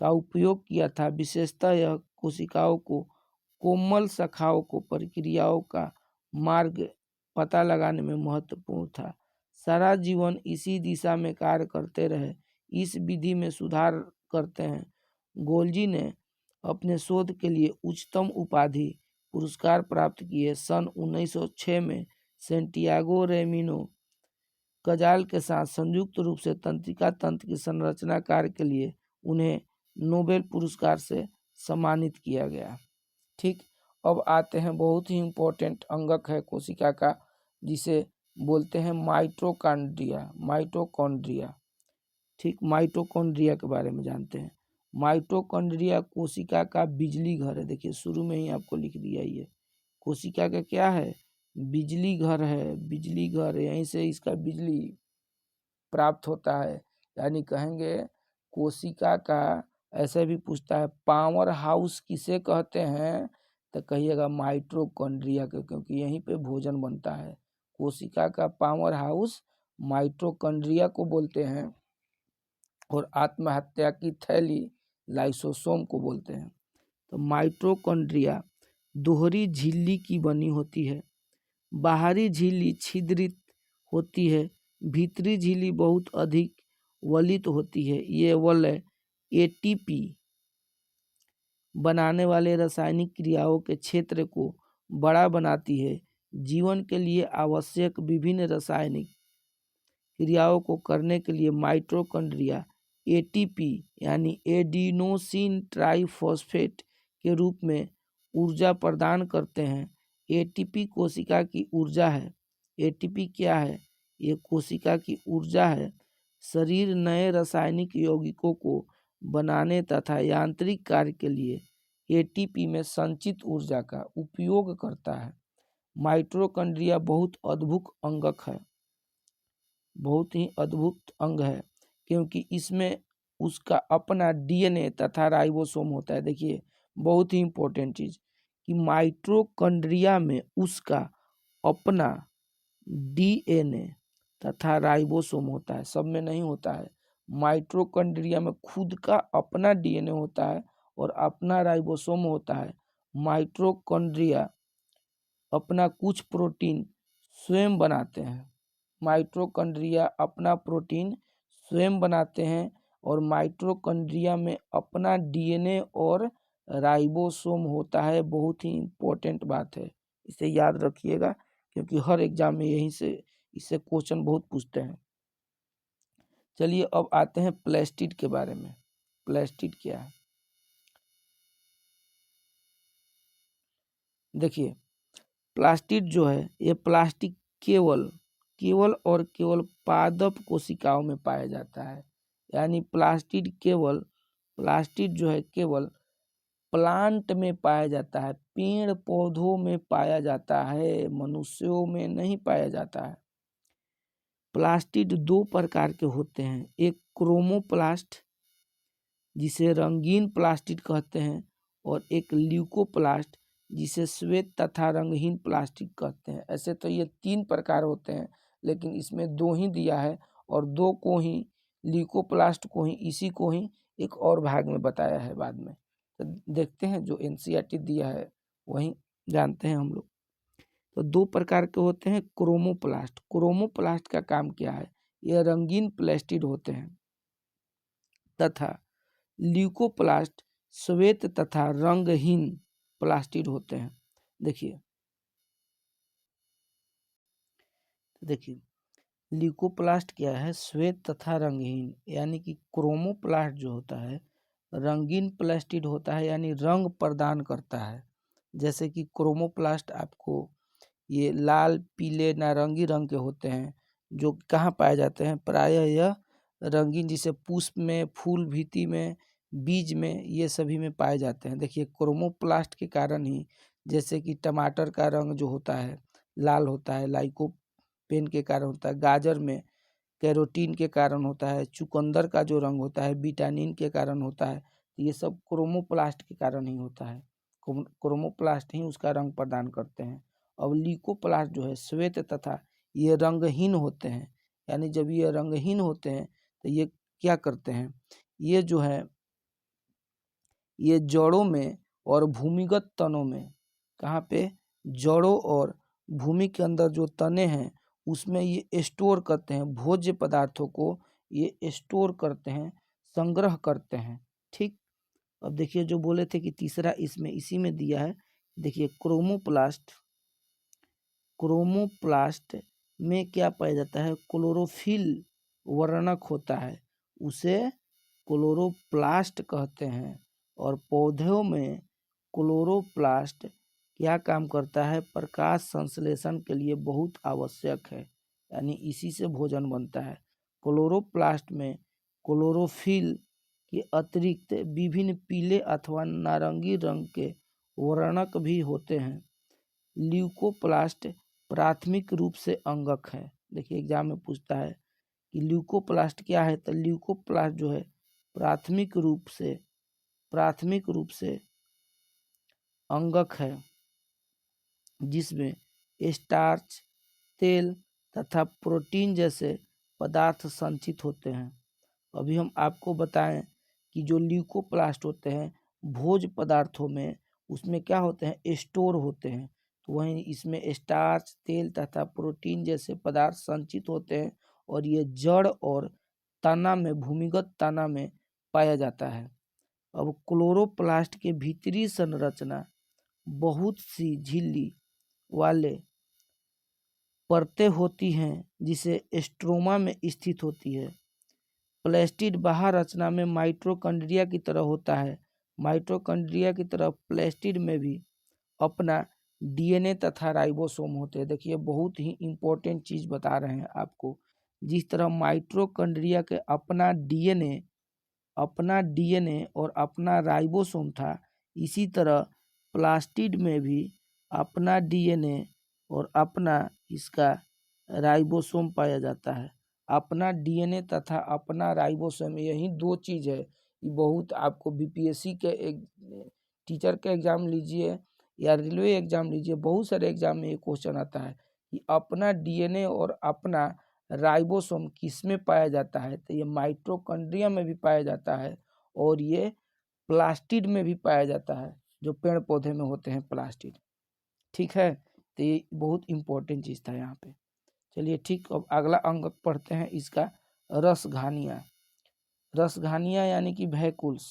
का उपयोग किया था। विशेषतः यह कोशिकाओं को कोमल शाखाओं को प्रक्रियाओं का मार्ग पता लगाने में महत्वपूर्ण था। सारा जीवन इसी दिशा में कार्य करते रहे। इस विधि में सुधार करते हैं। गोल्जी ने अपने शोध के लिए उच्चतम उपाधि पुरस्कार प्राप्त किए। सन 1906 में सेंटियागो रेमिनो कजाल के साथ संयुक्त रूप से तंत्रिका तंत्र की संरचना कार्य के लिए उन्हें नोबेल पुरस्कार से सम्मानित किया गया। ठीक, अब आते हैं बहुत ही इम्पोर्टेंट अंगक है कोशिका का, जिसे बोलते हैं माइटोकॉन्ड्रिया। ठीक, माइटोकॉन्ड्रिया के बारे में जानते हैं। माइटोकॉन्ड्रिया कोशिका का बिजली घर है। देखिए शुरू में ही आपको लिख दिया ये कोशिका का क्या है, बिजली घर है। बिजली घर, यहीं से इसका बिजली प्राप्त होता है। यानी कहेंगे कोशिका का, ऐसे भी पूछता है पावर हाउस किसे कहते हैं, तो कहिएगा माइटोकॉन्ड्रिया के, क्योंकि यहीं पे भोजन बनता है। कोशिका का पावर हाउस माइटोकॉन्ड्रिया को बोलते हैं, और आत्महत्या की थैली लाइसोसोम को बोलते हैं। तो माइटोकॉन्ड्रिया दोहरी झिल्ली की बनी होती है। बाहरी झिल्ली छिद्रित होती है, भीतरी झिल्ली बहुत अधिक वलित होती है। ये वलय एटीपी बनाने वाले रासायनिक क्रियाओं के क्षेत्र को बड़ा बनाती है। जीवन के लिए आवश्यक विभिन्न रासायनिक क्रियाओं को करने के लिए माइटोकॉन्ड्रिया एटीपी यानी एडिनोसिन ट्राइफॉस्फेट के रूप में ऊर्जा प्रदान करते हैं। एटीपी कोशिका की ऊर्जा है। एटीपी क्या है? ये कोशिका की ऊर्जा है। शरीर नए रासायनिक यौगिकों को बनाने तथा यांत्रिक कार्य के लिए एटीपी में संचित ऊर्जा का उपयोग करता है। माइटोकॉन्ड्रिया बहुत अद्भुत अंगक है, बहुत ही अद्भुत अंग है, क्योंकि इसमें उसका अपना डीएनए तथा राइबोसोम होता है। देखिए बहुत ही इंपॉर्टेंट चीज कि माइटोकॉन्ड्रिया में उसका अपना डीएनए तथा राइबोसोम होता है, सब में नहीं होता है। माइटोकॉन्ड्रिया में खुद का अपना डीएनए होता है और अपना राइबोसोम होता है। माइटोकॉन्ड्रिया अपना कुछ प्रोटीन स्वयं बनाते हैं। माइटोकॉन्ड्रिया अपना प्रोटीन स्वयं बनाते हैं, और माइटोकॉन्ड्रिया में अपना डीएनए और राइबोसोम होता है। बहुत ही इम्पोर्टेंट बात है, इसे याद रखिएगा, क्योंकि हर एग्जाम में यहीं से इससे क्वेश्चन बहुत पूछते हैं। चलिए अब आते हैं प्लास्टिड के बारे में। प्लास्टिड क्या है? देखिए प्लास्टिड जो है, ये प्लास्टिक केवल और केवल पादप कोशिकाओं में पाया जाता है। यानी प्लास्टिड जो है केवल प्लांट में पाया जाता है, पेड़ पौधों में पाया जाता है, मनुष्यों में नहीं पाया जाता है। प्लास्टिड दो प्रकार के होते हैं, एक क्रोमोप्लास्ट जिसे रंगीन प्लास्टिड कहते हैं, और एक ल्यूकोप्लास्ट जिसे श्वेत तथा रंगहीन प्लास्टिक कहते हैं। ऐसे तो ये तीन प्रकार होते हैं, लेकिन इसमें दो ही दिया है, और दो को ही, ल्यूकोप्लास्ट को ही, इसी को ही एक और भाग में बताया है बाद में। तो देखते हैं जो एनसीईआरटी दिया है वही जानते हैं हम लोग। तो दो प्रकार के होते हैं क्रोमोप्लास्ट। क्रोमोप्लास्ट का काम क्या है? यह रंगीन प्लास्टिड होते हैं, तथा ल्यूकोप्लास्ट श्वेत तथा रंगहीन प्लास्टिड होते हैं। देखिए ल्यूकोप्लास्ट क्या है? श्वेत तथा रंगहीन। यानी कि क्रोमोप्लास्ट जो होता है रंगीन प्लास्टिड होता है, यानी रंग प्रदान करता है। जैसे कि क्रोमोप्लास्ट आपको ये लाल पीले नारंगी रंग के होते हैं, जो कहाँ पाए जाते हैं? प्रायः यह रंगीन, जिसे पुष्प में, फूल भीति में, बीज में, ये सभी में पाए जाते हैं। देखिए क्रोमोप्लास्ट के कारण ही, जैसे कि टमाटर का रंग जो होता है लाल होता है, लाइकोपेन के कारण होता है, गाजर में कैरोटीन के कारण होता है, चुकंदर का जो रंग होता है विटामिन के कारण होता है। ये सब क्रोमोप्लास्ट के कारण ही होता है। क्रोमोप्लास्ट ही उसका रंग प्रदान करते हैं। अब ल्यूकोप्लास्ट जो है श्वेत तथा ये रंगहीन होते हैं। यानी जब ये रंगहीन होते हैं तो ये क्या करते हैं? ये जो है ये जड़ों में और भूमिगत तनों में, कहाँ पे? जड़ों और भूमि के अंदर जो तने हैं उसमें ये स्टोर करते हैं, भोज्य पदार्थों को ये स्टोर करते हैं, संग्रह करते हैं। ठीक, अब देखिए जो बोले थे कि तीसरा इसमें इसी में दिया है। देखिए क्रोमोप्लास्ट में क्या पाया जाता है? क्लोरोफिल वर्णक होता है, उसे क्लोरोप्लास्ट कहते हैं। और पौधों में क्लोरोप्लास्ट क्या काम करता है? प्रकाश संश्लेषण के लिए बहुत आवश्यक है, यानी इसी से भोजन बनता है। क्लोरोप्लास्ट में क्लोरोफिल के अतिरिक्त विभिन्न पीले अथवा नारंगी रंग के वर्णक भी होते हैं। ल्यूकोप्लास्ट प्राथमिक रूप से अंगक है। देखिए एग्जाम में पूछता है कि ल्यूकोप्लास्ट क्या है, तो ल्यूकोप्लास्ट जो है प्राथमिक रूप से अंगक है, जिसमें स्टार्च, तेल तथा प्रोटीन जैसे पदार्थ संचित होते हैं। अभी हम आपको बताएं कि जो ल्यूकोप्लास्ट होते हैं भोज्य पदार्थों में, उसमें क्या होते हैं, स्टोर होते हैं। तो वहीं इसमें स्टार्च, तेल तथा प्रोटीन जैसे पदार्थ संचित होते हैं और ये जड़ और तना में, भूमिगत तना में पाया जाता है। अब क्लोरोप्लास्ट के भीतरी संरचना बहुत सी झिल्ली वाले परतें होती हैं जिसे स्ट्रोमा में स्थित होती है। प्लास्टिड बाह्य रचना में माइटोकॉन्ड्रिया की तरह होता है। माइटोकॉन्ड्रिया की तरह प्लास्टिड में भी अपना डीएनए तथा राइबोसोम होते हैं। देखिए बहुत ही इंपॉर्टेंट चीज बता रहे हैं आपको। जिस तरह माइटोकॉन्ड्रिया के अपना डीएनए और अपना राइबोसोम था, इसी तरह प्लास्टिड में भी अपना डीएनए और अपना इसका राइबोसोम पाया जाता है। अपना डीएनए तथा अपना राइबोसोम, यही दो चीज है। ये बहुत आपको बीपीएससी के एक टीचर का एग्जाम लीजिए या रेलवे एग्जाम लीजिए, बहुत सारे एग्जाम में ये क्वेश्चन आता है कि अपना डीएनए और अपना राइबोसोम किस में पाया जाता है। तो ये माइटोकॉन्ड्रिया में भी पाया जाता है और ये प्लास्टिड में भी पाया जाता है, जो पेड़ पौधे में होते हैं प्लास्टिड। ठीक है, तो ये बहुत इंपॉर्टेंट चीज था यहाँ पे। चलिए ठीक, अब अगला अंग पढ़ते हैं इसका, रसघानिया। रसघानिया यानी कि वैकुल्स।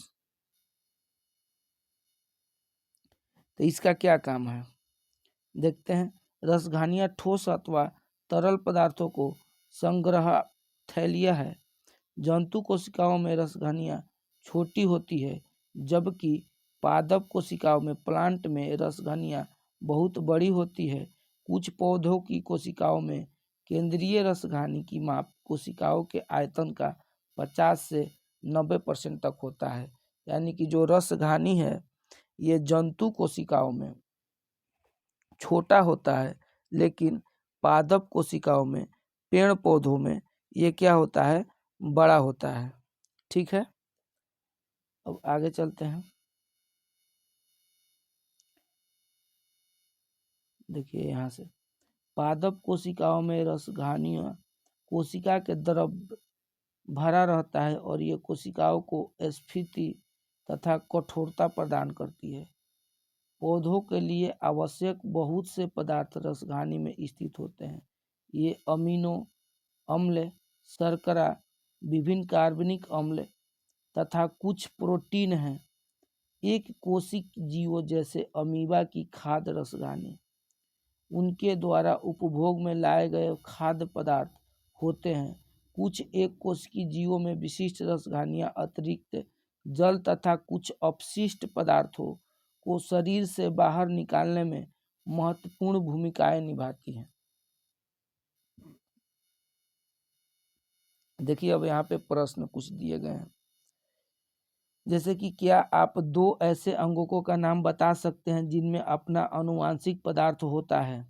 तो इसका क्या काम है देखते हैं। रसघानिया ठोस अथवा तरल पदार्थों को संग्रह थैलिया है। जंतु कोशिकाओं में रसघानिया छोटी होती है, जबकि पादप कोशिकाओं में, प्लांट में रसघानिया बहुत बड़ी होती है। कुछ पौधों की कोशिकाओं में केंद्रीय रसघानी की माप कोशिकाओं के आयतन का 50 से 90% तक होता है। यानी कि जो रसघानी है ये जंतु कोशिकाओं में छोटा होता है, लेकिन पादप कोशिकाओं में, पेड़ पौधों में ये क्या होता है, बड़ा होता है। ठीक है, अब आगे चलते हैं। देखिए यहाँ से, पादप कोशिकाओं में रसघानिया कोशिका के द्रव भरा रहता है और ये कोशिकाओं को स्फीति तथा कठोरता प्रदान करती है। पौधों के लिए आवश्यक बहुत से पदार्थ रसघानी में स्थित होते हैं। ये अमीनो अम्ल, शर्करा, विभिन्न कार्बनिक अम्ल तथा कुछ प्रोटीन हैं। एक कोशिक जीवों जैसे अमीबा की खाद्य रसघानी उनके द्वारा उपभोग में लाए गए खाद्य पदार्थ होते हैं। कुछ एक कोशिकीय जीवों में विशिष्ट रसघानियां अतिरिक्त जल तथा कुछ अपशिष्ट पदार्थों को शरीर से बाहर निकालने में महत्वपूर्ण भूमिकाएं निभाती हैं। देखिए अब यहाँ पे प्रश्न कुछ दिए गए हैं, जैसे कि क्या आप दो ऐसे अंगों का नाम बता सकते हैं जिनमें अपना आनुवांशिक पदार्थ होता है।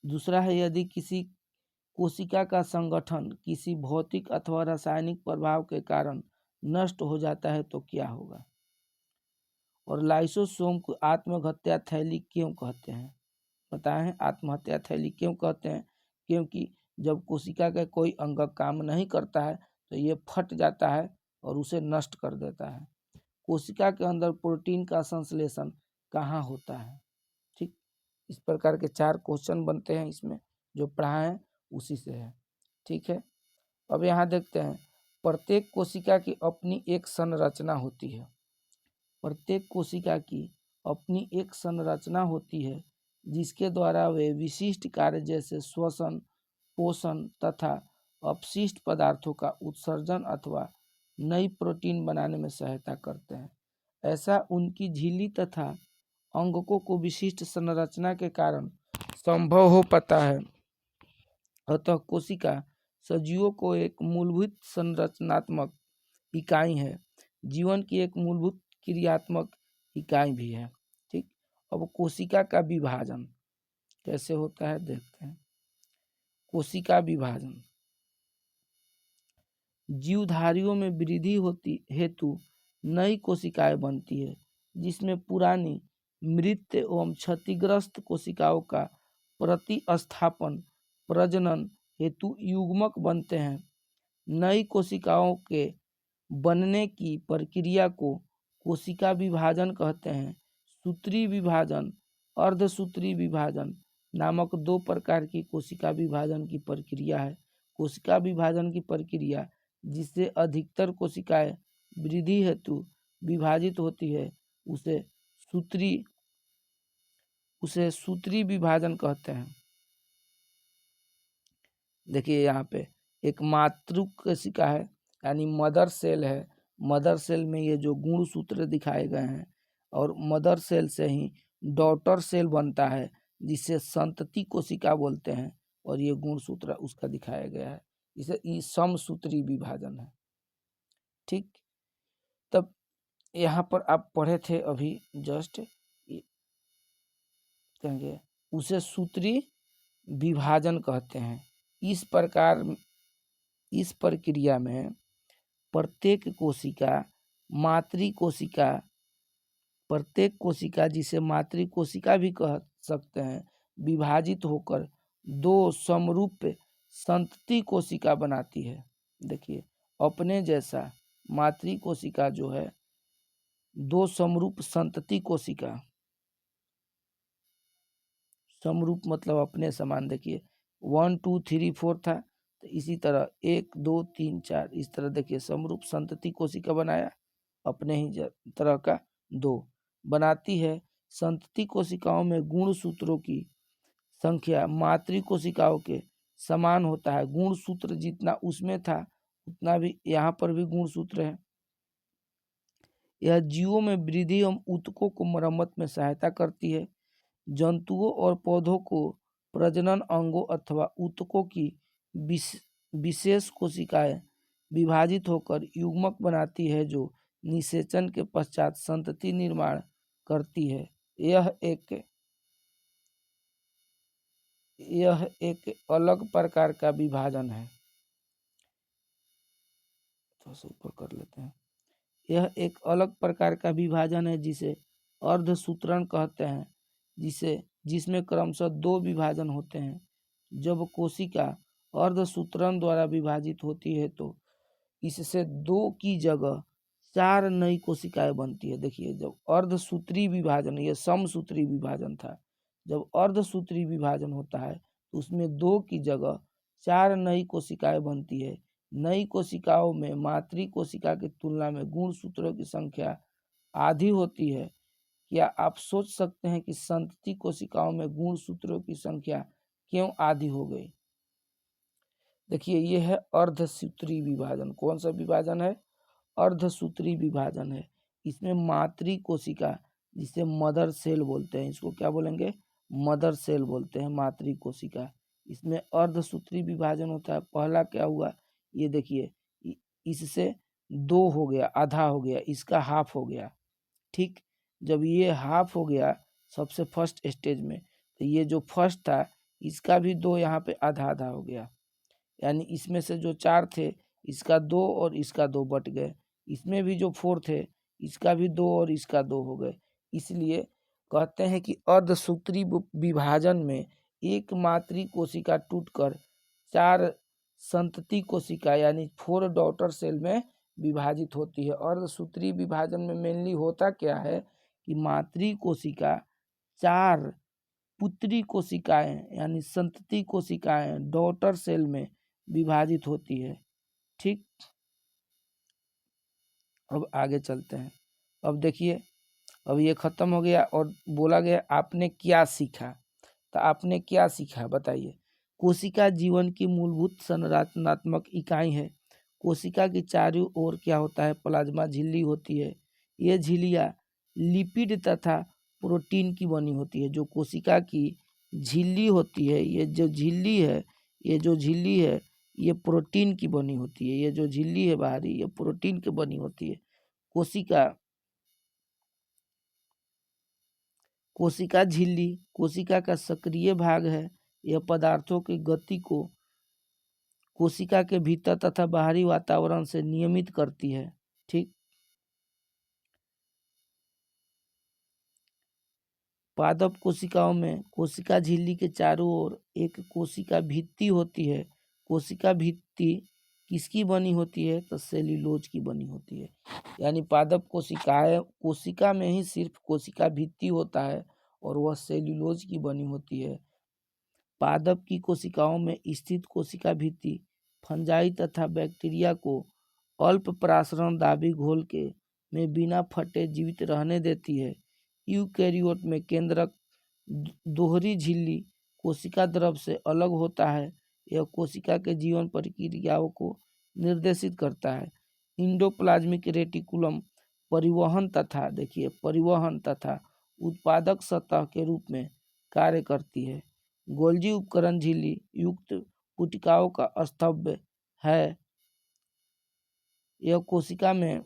दूसरा है, यदि किसी कोशिका का संगठन किसी भौतिक अथवा रासायनिक प्रभाव के कारण नष्ट हो जाता है तो क्या होगा। और लाइसोसोम को आत्महत्या थैली क्यों कहते हैं, बताएं। आत्महत्या थैली क्यों कहते हैं, क्योंकि जब कोशिका का कोई अंग काम नहीं करता है तो ये फट जाता है और उसे नष्ट कर देता है। कोशिका के अंदर प्रोटीन का संश्लेषण कहाँ होता है। ठीक, इस प्रकार के 4 क्वेश्चन बनते हैं इसमें, जो पढ़ा है उसी से है। ठीक है, अब यहाँ देखते हैं, प्रत्येक कोशिका की अपनी एक संरचना होती है। प्रत्येक कोशिका की अपनी एक संरचना होती है जिसके द्वारा वे विशिष्ट कार्य जैसे श्वसन, पोषण तथा अपशिष्ट पदार्थों का उत्सर्जन अथवा नई प्रोटीन बनाने में सहायता करते हैं। ऐसा उनकी झिल्ली तथा अंगकों को विशिष्ट संरचना के कारण संभव हो पाता है। अतः कोशिका सजीवों को एक मूलभूत संरचनात्मक इकाई है, जीवन की एक मूलभूत क्रियात्मक इकाई भी है। ठीक, अब कोशिका का विभाजन कैसे होता है देखते हैं। कोशिका विभाजन, जीवधारियों में वृद्धि होती हेतु नई कोशिकाएं बनती है, जिसमें पुरानी मृत एवं क्षतिग्रस्त कोशिकाओं का प्रतिस्थापन प्रजनन हेतु युग्मक बनते हैं। नई कोशिकाओं के बनने की प्रक्रिया को कोशिका विभाजन कहते हैं। सूत्री विभाजन, अर्धसूत्री विभाजन नामक दो प्रकार की कोशिका विभाजन की प्रक्रिया है। कोशिका विभाजन की प्रक्रिया जिससे अधिकतर कोशिकाएं वृद्धि हेतु विभाजित होती है उसे सूत्री विभाजन कहते हैं। देखिए यहाँ पे एक मातृ कोशिका है यानी मदर सेल है। मदर सेल में ये जो गुणसूत्र दिखाए गए हैं और मदर सेल से ही डॉटर सेल बनता है जिसे संतति कोशिका बोलते हैं और ये गुणसूत्र उसका दिखाया गया है। इसे समसूत्री विभाजन है। ठीक, तब यहाँ पर आप पढ़े थे अभी जस्ट कहेंगे उसे सूत्री विभाजन कहते हैं। इस प्रक्रिया में प्रत्येक कोशिका जिसे मातृ कोशिका भी कह सकते हैं, विभाजित होकर दो समरूप संतति कोशिका बनाती है। देखिए अपने जैसा मातृ कोशिका जो है दो समरूप संतति कोशिका, समरूप मतलब अपने समान। देखिए 1 2 3 4 था, तो इसी तरह 1 2 3 4 इस तरह देखिए समरूप संतति कोशिका बनाया, अपने ही तरह का दो बनाती है। संतति कोशिकाओं में गुणसूत्रों की संख्या मातृ कोशिकाओं के समान होता है। गुणसूत्र जितना उसमें था उतना भी यहाँ पर भी गुणसूत्र है। यह जीवों में वृद्धि एवं ऊतकों को मरम्मत में सहायता करती है। जंतुओं और पौधों को प्रजनन अंगों अथवा ऊतकों की विशेष कोशिकाएं विभाजित होकर युग्मक बनाती है जो निषेचन के पश्चात संतति निर्माण करती है। यह एक अलग प्रकार का विभाजन है। थोड़ा सा ऊपर कर लेते हैं। यह एक अलग प्रकार का विभाजन है जिसे अर्धसूत्रण कहते हैं, जिसमें क्रमशः दो विभाजन होते हैं। जब कोशिका अर्धसूत्रण द्वारा विभाजित होती है तो इससे दो की जगह चार नई कोशिकाएं बनती है। देखिए जब अर्धसूत्री विभाजन, यह समसूत्री विभाजन था, जब अर्धसूत्री विभाजन होता है तो उसमें दो की जगह चार नई कोशिकाएं बनती है। नई कोशिकाओं में मातृ कोशिका की तुलना में गुणसूत्रों की संख्या आधी होती है। क्या आप सोच सकते हैं कि संतति कोशिकाओं में गुणसूत्रों की संख्या क्यों आधी हो गई? देखिए यह है अर्धसूत्री विभाजन। कौन सा विभाजन है? अर्धसूत्री विभाजन है। इसमें मातृ कोशिका जिसे मदर सेल बोलते हैं, इसको क्या बोलेंगे? मदर सेल बोलते हैं मातृ कोशिका। इसमें अर्धसूत्री विभाजन होता है। पहला क्या हुआ ये देखिए, इससे दो हो गया, आधा हो गया, इसका हाफ हो गया। ठीक, जब ये हाफ हो गया सबसे फर्स्ट स्टेज में, तो ये जो फर्स्ट था इसका भी दो यहाँ पे आधा आधा हो गया, यानी इसमें से जो चार थे इसका दो और इसका दो बट गए। इसमें भी जो फोर थे इसका भी दो और इसका दो हो गए। इसलिए कहते हैं कि अर्धसूत्री विभाजन में एक मातृ कोशिका टूटकर चार संतति कोशिका यानी 4 डॉटर सेल में विभाजित होती है। अर्धसूत्री विभाजन में मेनली होता क्या है कि मातृ कोशिका चार पुत्री कोशिकाएं यानी संतति कोशिकाएं डॉटर सेल में विभाजित होती है। ठीक, अब आगे चलते हैं। अब देखिए अब ये खत्म हो गया और बोला गया आपने क्या सीखा, तो आपने क्या सीखा बताइए। कोशिका जीवन की मूलभूत संरचनात्मक इकाई है। कोशिका की चारों ओर क्या होता है? प्लाज्मा झिल्ली होती है। ये झिल्लियाँ लिपिड तथा प्रोटीन की बनी होती है। जो कोशिका की झिल्ली होती है, ये जो झिल्ली है ये प्रोटीन की बनी होती है। ये जो झिल्ली है बाहरी, ये प्रोटीन की बनी होती है। कोशिका झिल्ली कोशिका का सक्रिय भाग है। यह पदार्थों की गति को कोशिका के भीतर तथा बाहरी वातावरण से नियमित करती है। ठीक। पादप कोशिकाओं में कोशिका झिल्ली के चारों ओर एक कोशिका भित्ति होती है। कोशिका भित्ति किसकी बनी होती है? तो सेल्यूलोज की बनी होती है। यानी पादप कोशिका में ही सिर्फ कोशिका भित्ति होता है और वह सेल्यूलोज की बनी होती है। पादप की कोशिकाओं में स्थित कोशिका भित्ति फंजाई तथा बैक्टीरिया को अल्प प्रासरण दाबी घोल के में बिना फटे जीवित रहने देती है। यूकैरियोट में केंद्रक दोहरी झिल्ली कोशिका द्रव से अलग होता है। यह कोशिका के जीवन प्रक्रियाओं को निर्देशित करता है। इंडोप्लाज्मिक रेटिकुलम परिवहन तथा उत्पादक सतह के रूप में कार्य करती है। गोल्जी उपकरण झिल्ली युक्त पुटिकाओं का स्तंभ है। यह कोशिका में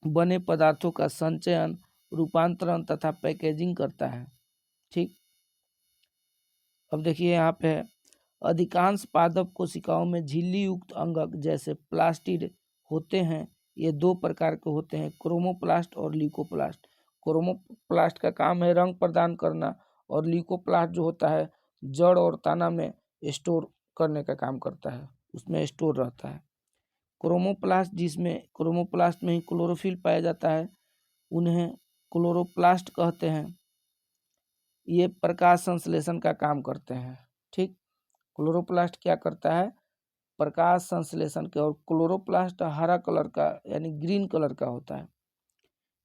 बने पदार्थों का संचयन, रूपांतरण तथा पैकेजिंग करता है। ठीक। अब देखिए यहाँ पे अधिकांश पादप कोशिकाओं में झिल्ली युक्त अंगक जैसे प्लास्टिड होते हैं। ये दो प्रकार के होते हैं, क्रोमोप्लास्ट और ल्यूकोप्लास्ट। क्रोमोप्लास्ट का काम है रंग प्रदान करना और ल्यूकोप्लास्ट जो होता है जड़ और तना में स्टोर करने का काम करता है, उसमें स्टोर रहता है। क्रोमोप्लास्ट में ही क्लोरोफिल पाया जाता है, उन्हें क्लोरोप्लास्ट कहते हैं। ये प्रकाश संश्लेषण का काम करते हैं। ठीक। क्लोरोप्लास्ट क्या करता है? प्रकाश संश्लेषण के। और क्लोरोप्लास्ट हरा कलर का यानी ग्रीन कलर का होता है।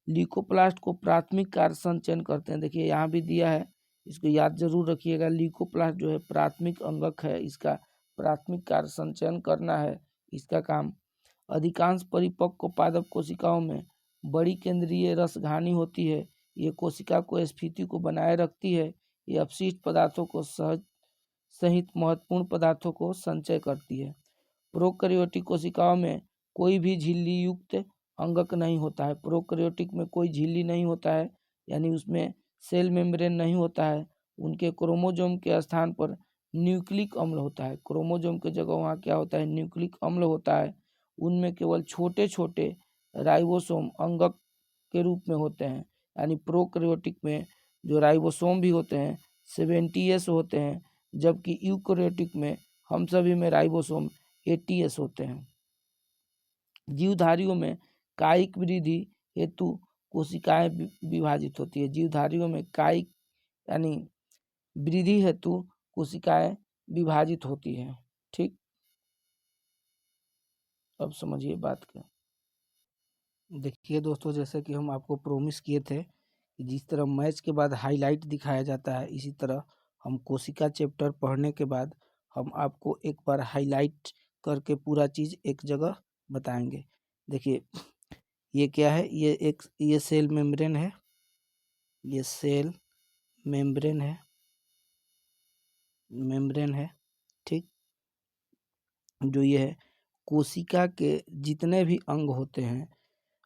ल्यूकोप्लास्ट को प्राथमिक कार्य संचयन करते हैं। देखिए यहाँ भी दिया है, इसको याद जरूर रखिएगा। ल्यूकोप्लास्ट जो है प्राथमिक अंगक है, इसका प्राथमिक कार्य संचयन करना है इसका काम। अधिकांश परिपक्व पादप कोशिकाओं में बड़ी केंद्रीय रसघानी होती है। ये कोशिका को स्फीति को बनाए रखती है। ये अपशिष्ट पदार्थों को सहित महत्वपूर्ण पदार्थों को संचय करती है। प्रोकैरियोटिक कोशिकाओं में कोई भी झिल्ली युक्त अंगक नहीं होता है। प्रोकैरियोटिक में कोई झिल्ली नहीं होता है, यानी उसमें सेल मेम्ब्रेन नहीं होता है। उनके क्रोमोसोम के स्थान पर न्यूक्लिक अम्ल होता है। क्रोमोसोम के जगह वहाँ क्या होता है? न्यूक्लिक अम्ल होता है। उनमें केवल छोटे छोटे राइबोसोम अंगक के रूप में होते हैं। यानी प्रोकैरियोटिक में जो राइबोसोम भी होते हैं 70S होते हैं, जबकि यूकैरियोटिक में हम सभी में राइबोसोम 80S होते हैं। जीवधारियों में कायिक वृद्धि हेतु कोशिकाएं विभाजित होती है। जीवधारियों में कायिक यानी वृद्धि हेतु कोशिकाएं विभाजित होती हैं। ठीक। अब समझिए बात को। देखिए दोस्तों, जैसे कि हम आपको प्रॉमिस किए थे कि जिस तरह मैच के बाद हाईलाइट दिखाया जाता है, इसी तरह हम कोशिका चैप्टर पढ़ने के बाद हम आपको एक बार हाईलाइट करके पूरा चीज़ एक जगह बताएंगे। देखिए ये क्या है? ये सेल मेम्ब्रेन है। ये सेल मेम्ब्रेन है। ठीक। जो ये है कोशिका के जितने भी अंग होते हैं,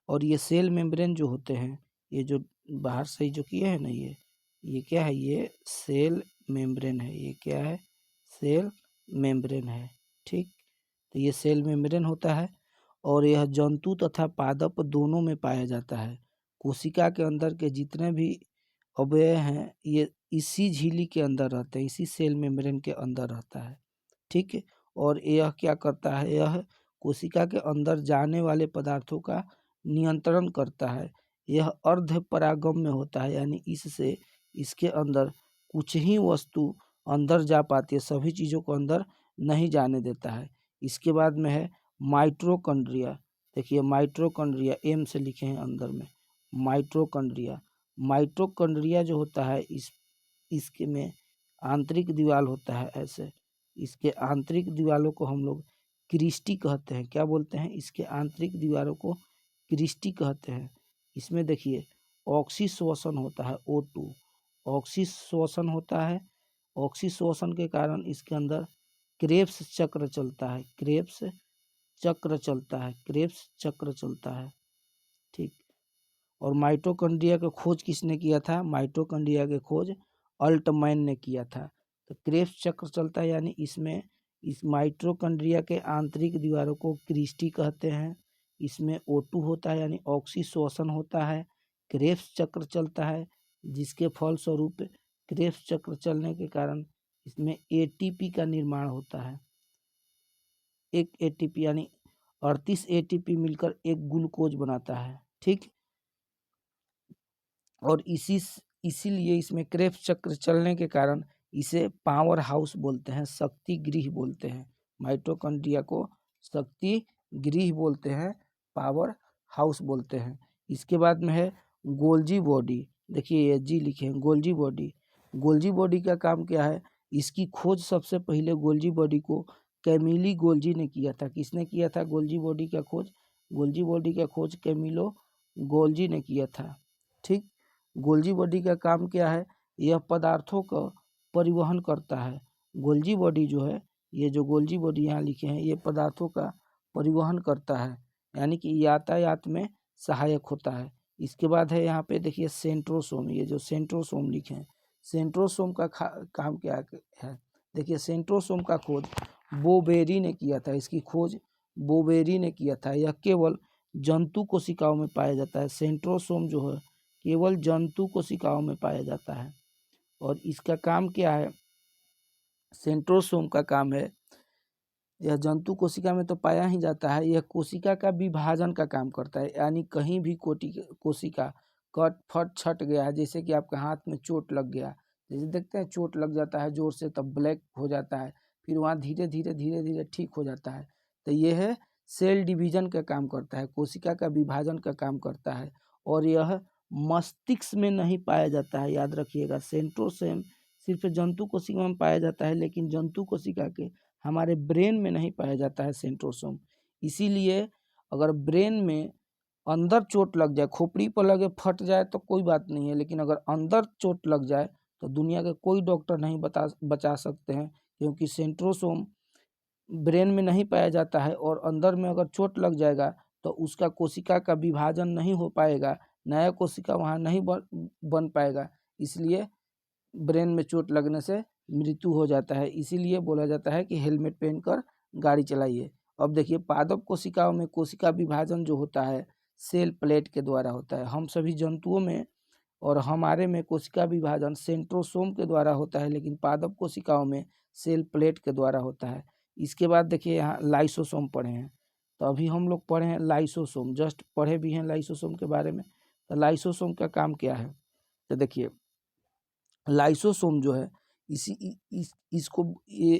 और ये सेल मेम्ब्रेन जो होते हैं, ये जो बाहर से जो किए हैं ना, ये क्या है? ये सेल मेम्ब्रेन है। ये क्या है? सेल मेम्ब्रेन है। ठीक। तो ये सेल मेम्ब्रेन होता है और यह जंतु तथा पादप दोनों में पाया जाता है। कोशिका के अंदर के जितने भी अवयव हैं ये इसी झिल्ली के अंदर रहते हैं, इसी सेल मेम्ब्रेन के अंदर रहता है। ठीक है। और यह क्या करता है? यह कोशिका के अंदर जाने वाले पदार्थों का नियंत्रण करता है। यह अर्ध परागम्य होता है, यानी इससे इसके अंदर कुछ ही वस्तु अंदर जा पाती है, सभी चीज़ों को अंदर नहीं जाने देता है। इसके बाद में है माइटोकॉन्ड्रिया। देखिए माइटोकॉन्ड्रिया एम से लिखे हैं अंदर में। माइटोकॉन्ड्रिया जो होता है इसके में आंतरिक दीवार होता है ऐसे। इसके आंतरिक दीवारों को हम लोग क्रिस्टी कहते हैं। क्या बोलते हैं? इसके आंतरिक दीवारों को क्रिस्टी कहते हैं। इसमें देखिए ऑक्सीश्वसन होता है, O2 ऑक्सीश्वसन होता है। ऑक्सीश्वसन के कारण इसके अंदर क्रेब्स चक्र चलता है, क्रेब्स चक्र चलता है, क्रेब्स चक्र चलता है। ठीक। और माइटोकॉन्ड्रिया की खोज किसने किया था? माइटोकॉन्ड्रिया की खोज अल्टमैन ने किया था। तो क्रेब्स चक्र चलता है यानी इसमें इस माइटोकॉन्ड्रिया के आंतरिक दीवारों को क्रिस्टी कहते हैं। इसमें O2 होता है यानी ऑक्सीश्वसन होता है। क्रेब्स चक्र चलता है जिसके फलस्वरूप क्रेब्स चक्र चलने के कारण इसमें ATP का निर्माण होता है। एक ATP यानी 38 ATP मिलकर एक ग्लूकोज बनाता है। ठीक। और इसीलिए इसमें क्रेब्स चक्र चलने के कारण इसे पावर हाउस बोलते हैं, शक्ति गृह बोलते हैं। माइटोकॉन्ड्रिया को शक्ति गृह बोलते हैं, पावर हाउस बोलते हैं। इसके बाद में है गोल्जी बॉडी। देखिए ये जी लिखे हैं, गोल्जी बॉडी। गोल्जी बॉडी का काम क्या है? इसकी खोज सबसे पहले गोल्जी बॉडी को कैमिली गोल्जी ने किया था। किसने किया था गोल्जी बॉडी का खोज? गोल्जी बॉडी का खोज कैमिलो गोल्जी ने किया था। ठीक। गोल्जी बॉडी का काम क्या है? यह पदार्थों का परिवहन करता है। गोल्जी बॉडी जो है, ये जो गोल्जी बॉडी यहाँ लिखे हैं, ये पदार्थों का परिवहन करता है यानी कि यातायात में सहायक होता है। इसके बाद है यहाँ पे देखिए सेंट्रोसोम। ये जो सेंट्रोसोम लिखे हैं, सेंट्रोसोम का काम क्या है? देखिए सेंट्रोसोम का खोज बोबेरी ने किया था। इसकी खोज बोबेरी ने किया था। यह केवल जंतु कोशिकाओं में पाया जाता है। सेंट्रोसोम जो है केवल जंतु कोशिकाओं में पाया जाता है। और इसका काम क्या है? सेंट्रोसोम का काम है, यह जंतु कोशिका में तो पाया ही जाता है, यह कोशिका का विभाजन का काम करता है। यानी कहीं भी कोशिका कट फट छट गया है, जैसे कि आपके हाथ में चोट लग गया, जैसे देखते हैं चोट लग जाता है जोर से तब ब्लैक हो जाता है, फिर वहाँ धीरे धीरे ठीक हो जाता है। तो यह है सेल डिवीजन का काम करता है, कोशिका का विभाजन का काम करता है। और यह मस्तिष्क में नहीं पाया जाता है, याद रखिएगा। सेंट्रोसोम सिर्फ जंतु कोशिका में पाया जाता है, लेकिन जंतु कोशिका के हमारे ब्रेन में नहीं पाया जाता है सेंट्रोसोम। इसीलिए अगर ब्रेन में अंदर चोट लग जाए, खोपड़ी पर लगे फट जाए तो कोई बात नहीं है, लेकिन अगर अंदर चोट लग जाए तो दुनिया के कोई डॉक्टर नहीं बचा सकते हैं, क्योंकि सेंट्रोसोम ब्रेन में नहीं पाया जाता है। और अंदर में अगर चोट लग जाएगा तो उसका कोशिका का विभाजन नहीं हो पाएगा, नया कोशिका वहाँ नहीं बन पाएगा। इसलिए ब्रेन में चोट लगने से मृत्यु हो जाता है। इसीलिए बोला जाता है कि हेलमेट पहनकर गाड़ी चलाइए। अब देखिए पादप कोशिकाओं में कोशिका विभाजन जो होता है सेल प्लेट के द्वारा होता है। हम सभी जंतुओं में और हमारे में कोशिका विभाजन सेंट्रोसोम के द्वारा होता है, लेकिन पादप कोशिकाओं में सेल प्लेट के द्वारा होता है। इसके बाद देखिए यहाँ लाइसोसोम पढ़े हैं, तो अभी हम लोग पढ़े हैं लाइसोसोम, जस्ट पढ़े भी हैं लाइसोसोम के बारे में। तो लाइसोसोम का काम क्या है? तो देखिए लाइसोसोम जो है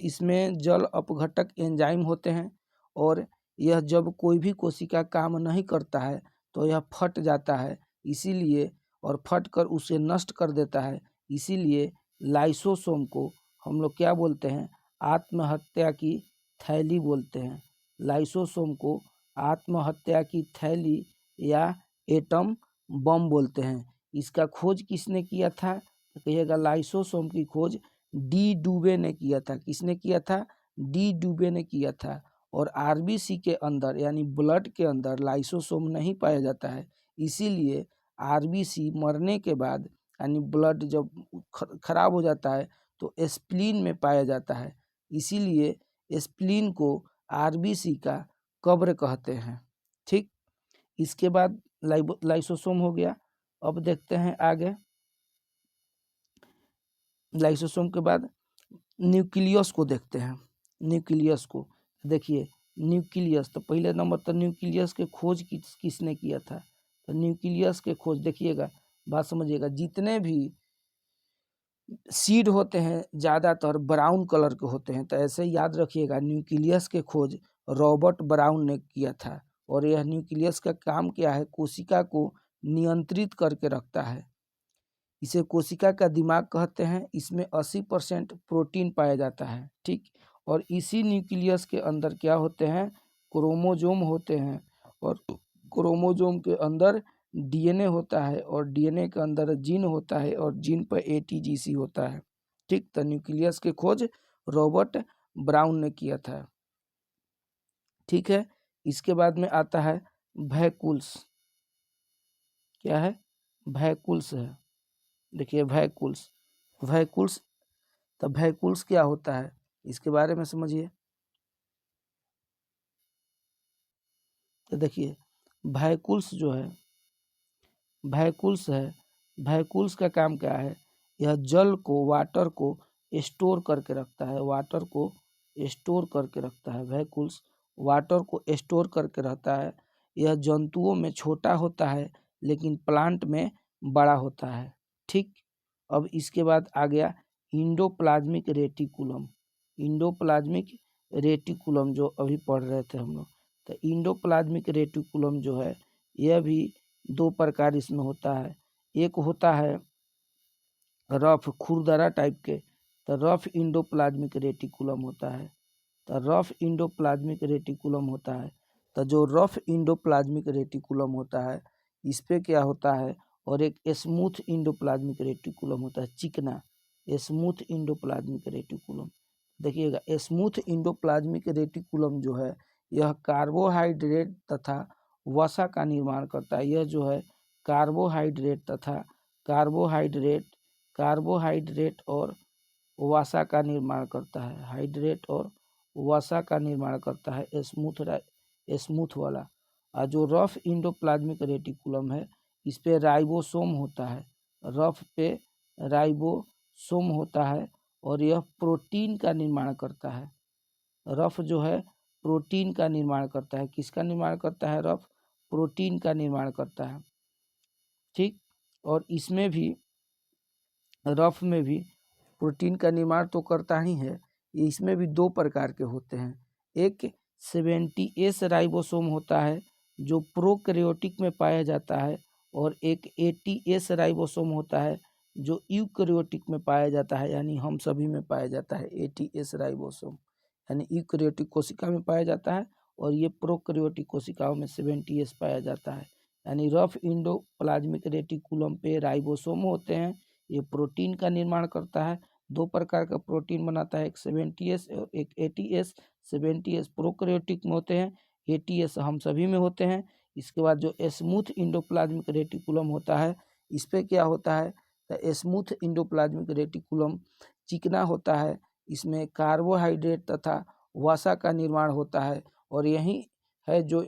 इसमें जल अपघटक एंजाइम होते हैं, और यह जब कोई भी कोशिका काम नहीं करता है तो यह फट जाता है, इसीलिए और फट कर उसे नष्ट कर देता है। इसीलिए लाइसोसोम को हम लोग क्या बोलते हैं? आत्महत्या की थैली बोलते हैं। लाइसोसोम को आत्महत्या की थैली या एटम बम बोलते हैं। इसका खोज किसने किया था? तो कहिएगा लाइसोसोम की खोज डी डुबे ने किया था। किसने किया था? डी डुबे ने किया था। और आरबीसी के अंदर यानी ब्लड के अंदर लाइसोसोम नहीं पाया जाता है, इसीलिए आरबीसी मरने के बाद यानी ब्लड जब खराब हो जाता है तो स्प्लीन में पाया जाता है, इसीलिए स्प्लीन को आरबीसी का कब्र कहते हैं। ठीक। इसके बाद लाइसोसोम हो गया। अब देखते हैं आगे, लाइसोसोम के बाद न्यूक्लियस को देखते हैं। न्यूक्लियस को देखिए, न्यूक्लियस तो पहले नंबर तो न्यूक्लियस के खोज किसने किया था? तो न्यूक्लियस के खोज देखिएगा, बात समझिएगा, जितने भी सीड होते हैं ज़्यादातर ब्राउन कलर के होते हैं, तो ऐसे याद रखिएगा न्यूक्लियस के खोज रॉबर्ट ब्राउन ने किया था। और यह न्यूक्लियस का काम क्या है? कोशिका को नियंत्रित करके रखता है। इसे कोशिका का दिमाग कहते हैं। इसमें 80% प्रोटीन पाया जाता है। ठीक। और इसी न्यूक्लियस के अंदर क्या होते हैं? क्रोमोजोम होते हैं, और क्रोमोजोम के अंदर डीएनए होता है, और डीएनए के अंदर जीन होता है, और जीन पर एटीजीसी होता है। ठीक। तो न्यूक्लियस के खोज रॉबर्ट ब्राउन ने किया था। ठीक है, इसके बाद में आता है वैकुल्स। क्या है? वैकुल्स है। देखिए वैकुल्स, वैकुल्स, तो वैकुल्स क्या होता है इसके बारे में समझिए। तो देखिए वैकुल्स जो है, वैकुल्स है, वैकुल्स का काम क्या है? यह जल को, वाटर को स्टोर करके रखता है, वाटर को स्टोर करके रखता है। वैकुल्स वाटर को स्टोर करके रहता है। यह जंतुओं में छोटा होता है लेकिन प्लांट में बड़ा होता है। ठीक, अब इसके बाद आ गया इंडोप्लाज्मिक रेटिकुलम। इंडोप्लाज्मिक रेटिकुलम जो अभी पढ़ रहे थे हम लोग, तो इंडोप्लाज्मिक रेटिकुलम जो है यह भी दो प्रकार इसमें होता है। एक होता है रफ, खुरदरा टाइप के, तो रफ इंडोप्लाज्मिक रेटिकुलम होता है। तो रफ इंडोप्लाज्मिक रेटिकुलम होता है, तो जो रफ इंडोप्लाज्मिक रेटिकुलम होता है इस पे क्या होता है, और एक स्मूथ इंडोप्लाज्मिक रेटिकुलम होता है, चिकना स्मूथ इंडोप्लाज्मिक रेटिकुलम। देखिएगा स्मूथ इंडोप्लाज्मिक रेटिकुलम जो है यह कार्बोहाइड्रेट तथा वसा का निर्माण करता है। यह जो है कार्बोहाइड्रेट तथा कार्बोहाइड्रेट कार्बोहाइड्रेट और वसा का निर्माण करता है। हाइड्रेट और वसा का निर्माण करता है स्मूथ वाला। और जो रफ इंडोप्लाज्मिक रेटिकुलम है इस पे राइबोसोम होता है। रफ पे राइबोसोम होता है और यह प्रोटीन का निर्माण करता है। रफ जो है प्रोटीन का निर्माण करता है। किसका निर्माण करता है? रफ प्रोटीन का निर्माण करता है। ठीक, और इसमें भी, रफ में भी प्रोटीन का निर्माण तो करता ही है। इसमें भी दो प्रकार के होते हैं। एक 70S राइबोसोम होता है जो प्रोकैरियोटिक में पाया जाता है, और एक 80S राइबोसोम होता है जो यूकैरियोटिक में पाया जाता है, यानी हम सभी में पाया जाता है। 80S राइबोसोम यानी यूकैरियोटिक कोशिका में पाया जाता है, और ये प्रोकैरियोटिक कोशिकाओं में 70S पाया जाता है। यानी रफ इंडोप्लाज्मिक रेटिकुलम पे राइबोसोम होते हैं, ये प्रोटीन का निर्माण करता है। दो प्रकार का प्रोटीन बनाता है, एक 70S और एक 80S। 70S प्रोकैरियोटिक में होते हैं, 80S हम सभी में होते हैं। इसके बाद जो स्मूथ इंडोप्लाज्मिक रेटिकुलम होता है इस पे क्या होता है? तो स्मूथ इंडोप्लाज्मिक रेटिकुलम चिकना होता है, इसमें कार्बोहाइड्रेट तथा वसा का निर्माण होता है। और यही है जो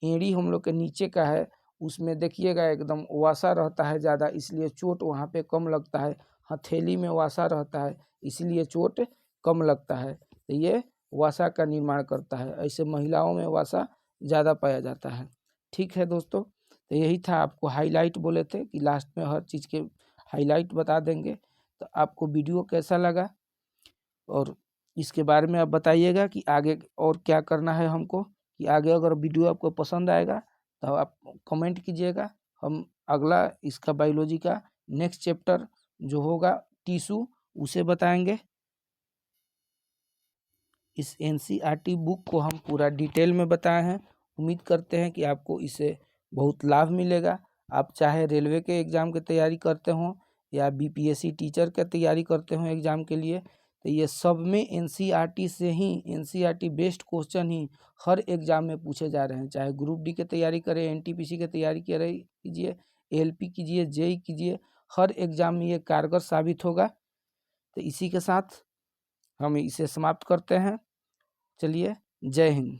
एड़ी हम लोग के नीचे का है उसमें देखिएगा एकदम वसा रहता है ज़्यादा, इसलिए चोट वहाँ पे कम लगता है। हथेली में वसा रहता है इसलिए चोट कम लगता है। तो ये वसा का निर्माण करता है। ऐसे महिलाओं में वसा ज़्यादा पाया जाता है। ठीक है दोस्तों, तो यही था, आपको हाईलाइट बोले थे कि लास्ट में हर चीज़ के हाईलाइट बता देंगे। तो आपको वीडियो कैसा लगा और इसके बारे में आप बताइएगा कि आगे और क्या करना है हमको, कि आगे अगर वीडियो आपको पसंद आएगा तो आप कमेंट कीजिएगा। हम अगला इसका बायोलॉजी का नेक्स्ट चैप्टर जो होगा टिश्यू उसे बताएंगे। इस एनसीईआरटी बुक को हम पूरा डिटेल में बताए हैं। उम्मीद करते हैं कि आपको इससे बहुत लाभ मिलेगा। आप चाहे रेलवे के एग्ज़ाम की तैयारी करते हों या बीपीएससी टीचर की तैयारी करते हों एग्ज़ाम के लिए, तो ये सब में एनसीईआरटी से ही, एनसीईआरटी बेस्ड क्वेश्चन ही हर एग्ज़ाम में पूछे जा रहे हैं। चाहे ग्रुप डी की तैयारी करें, एनटीपीसी की तैयारी कीजिए, एलपी कीजिए, जेई कीजिए, हर एग्ज़ाम में ये कारगर साबित होगा। तो इसी के साथ हम इसे समाप्त करते हैं। चलिए, जय हिंद।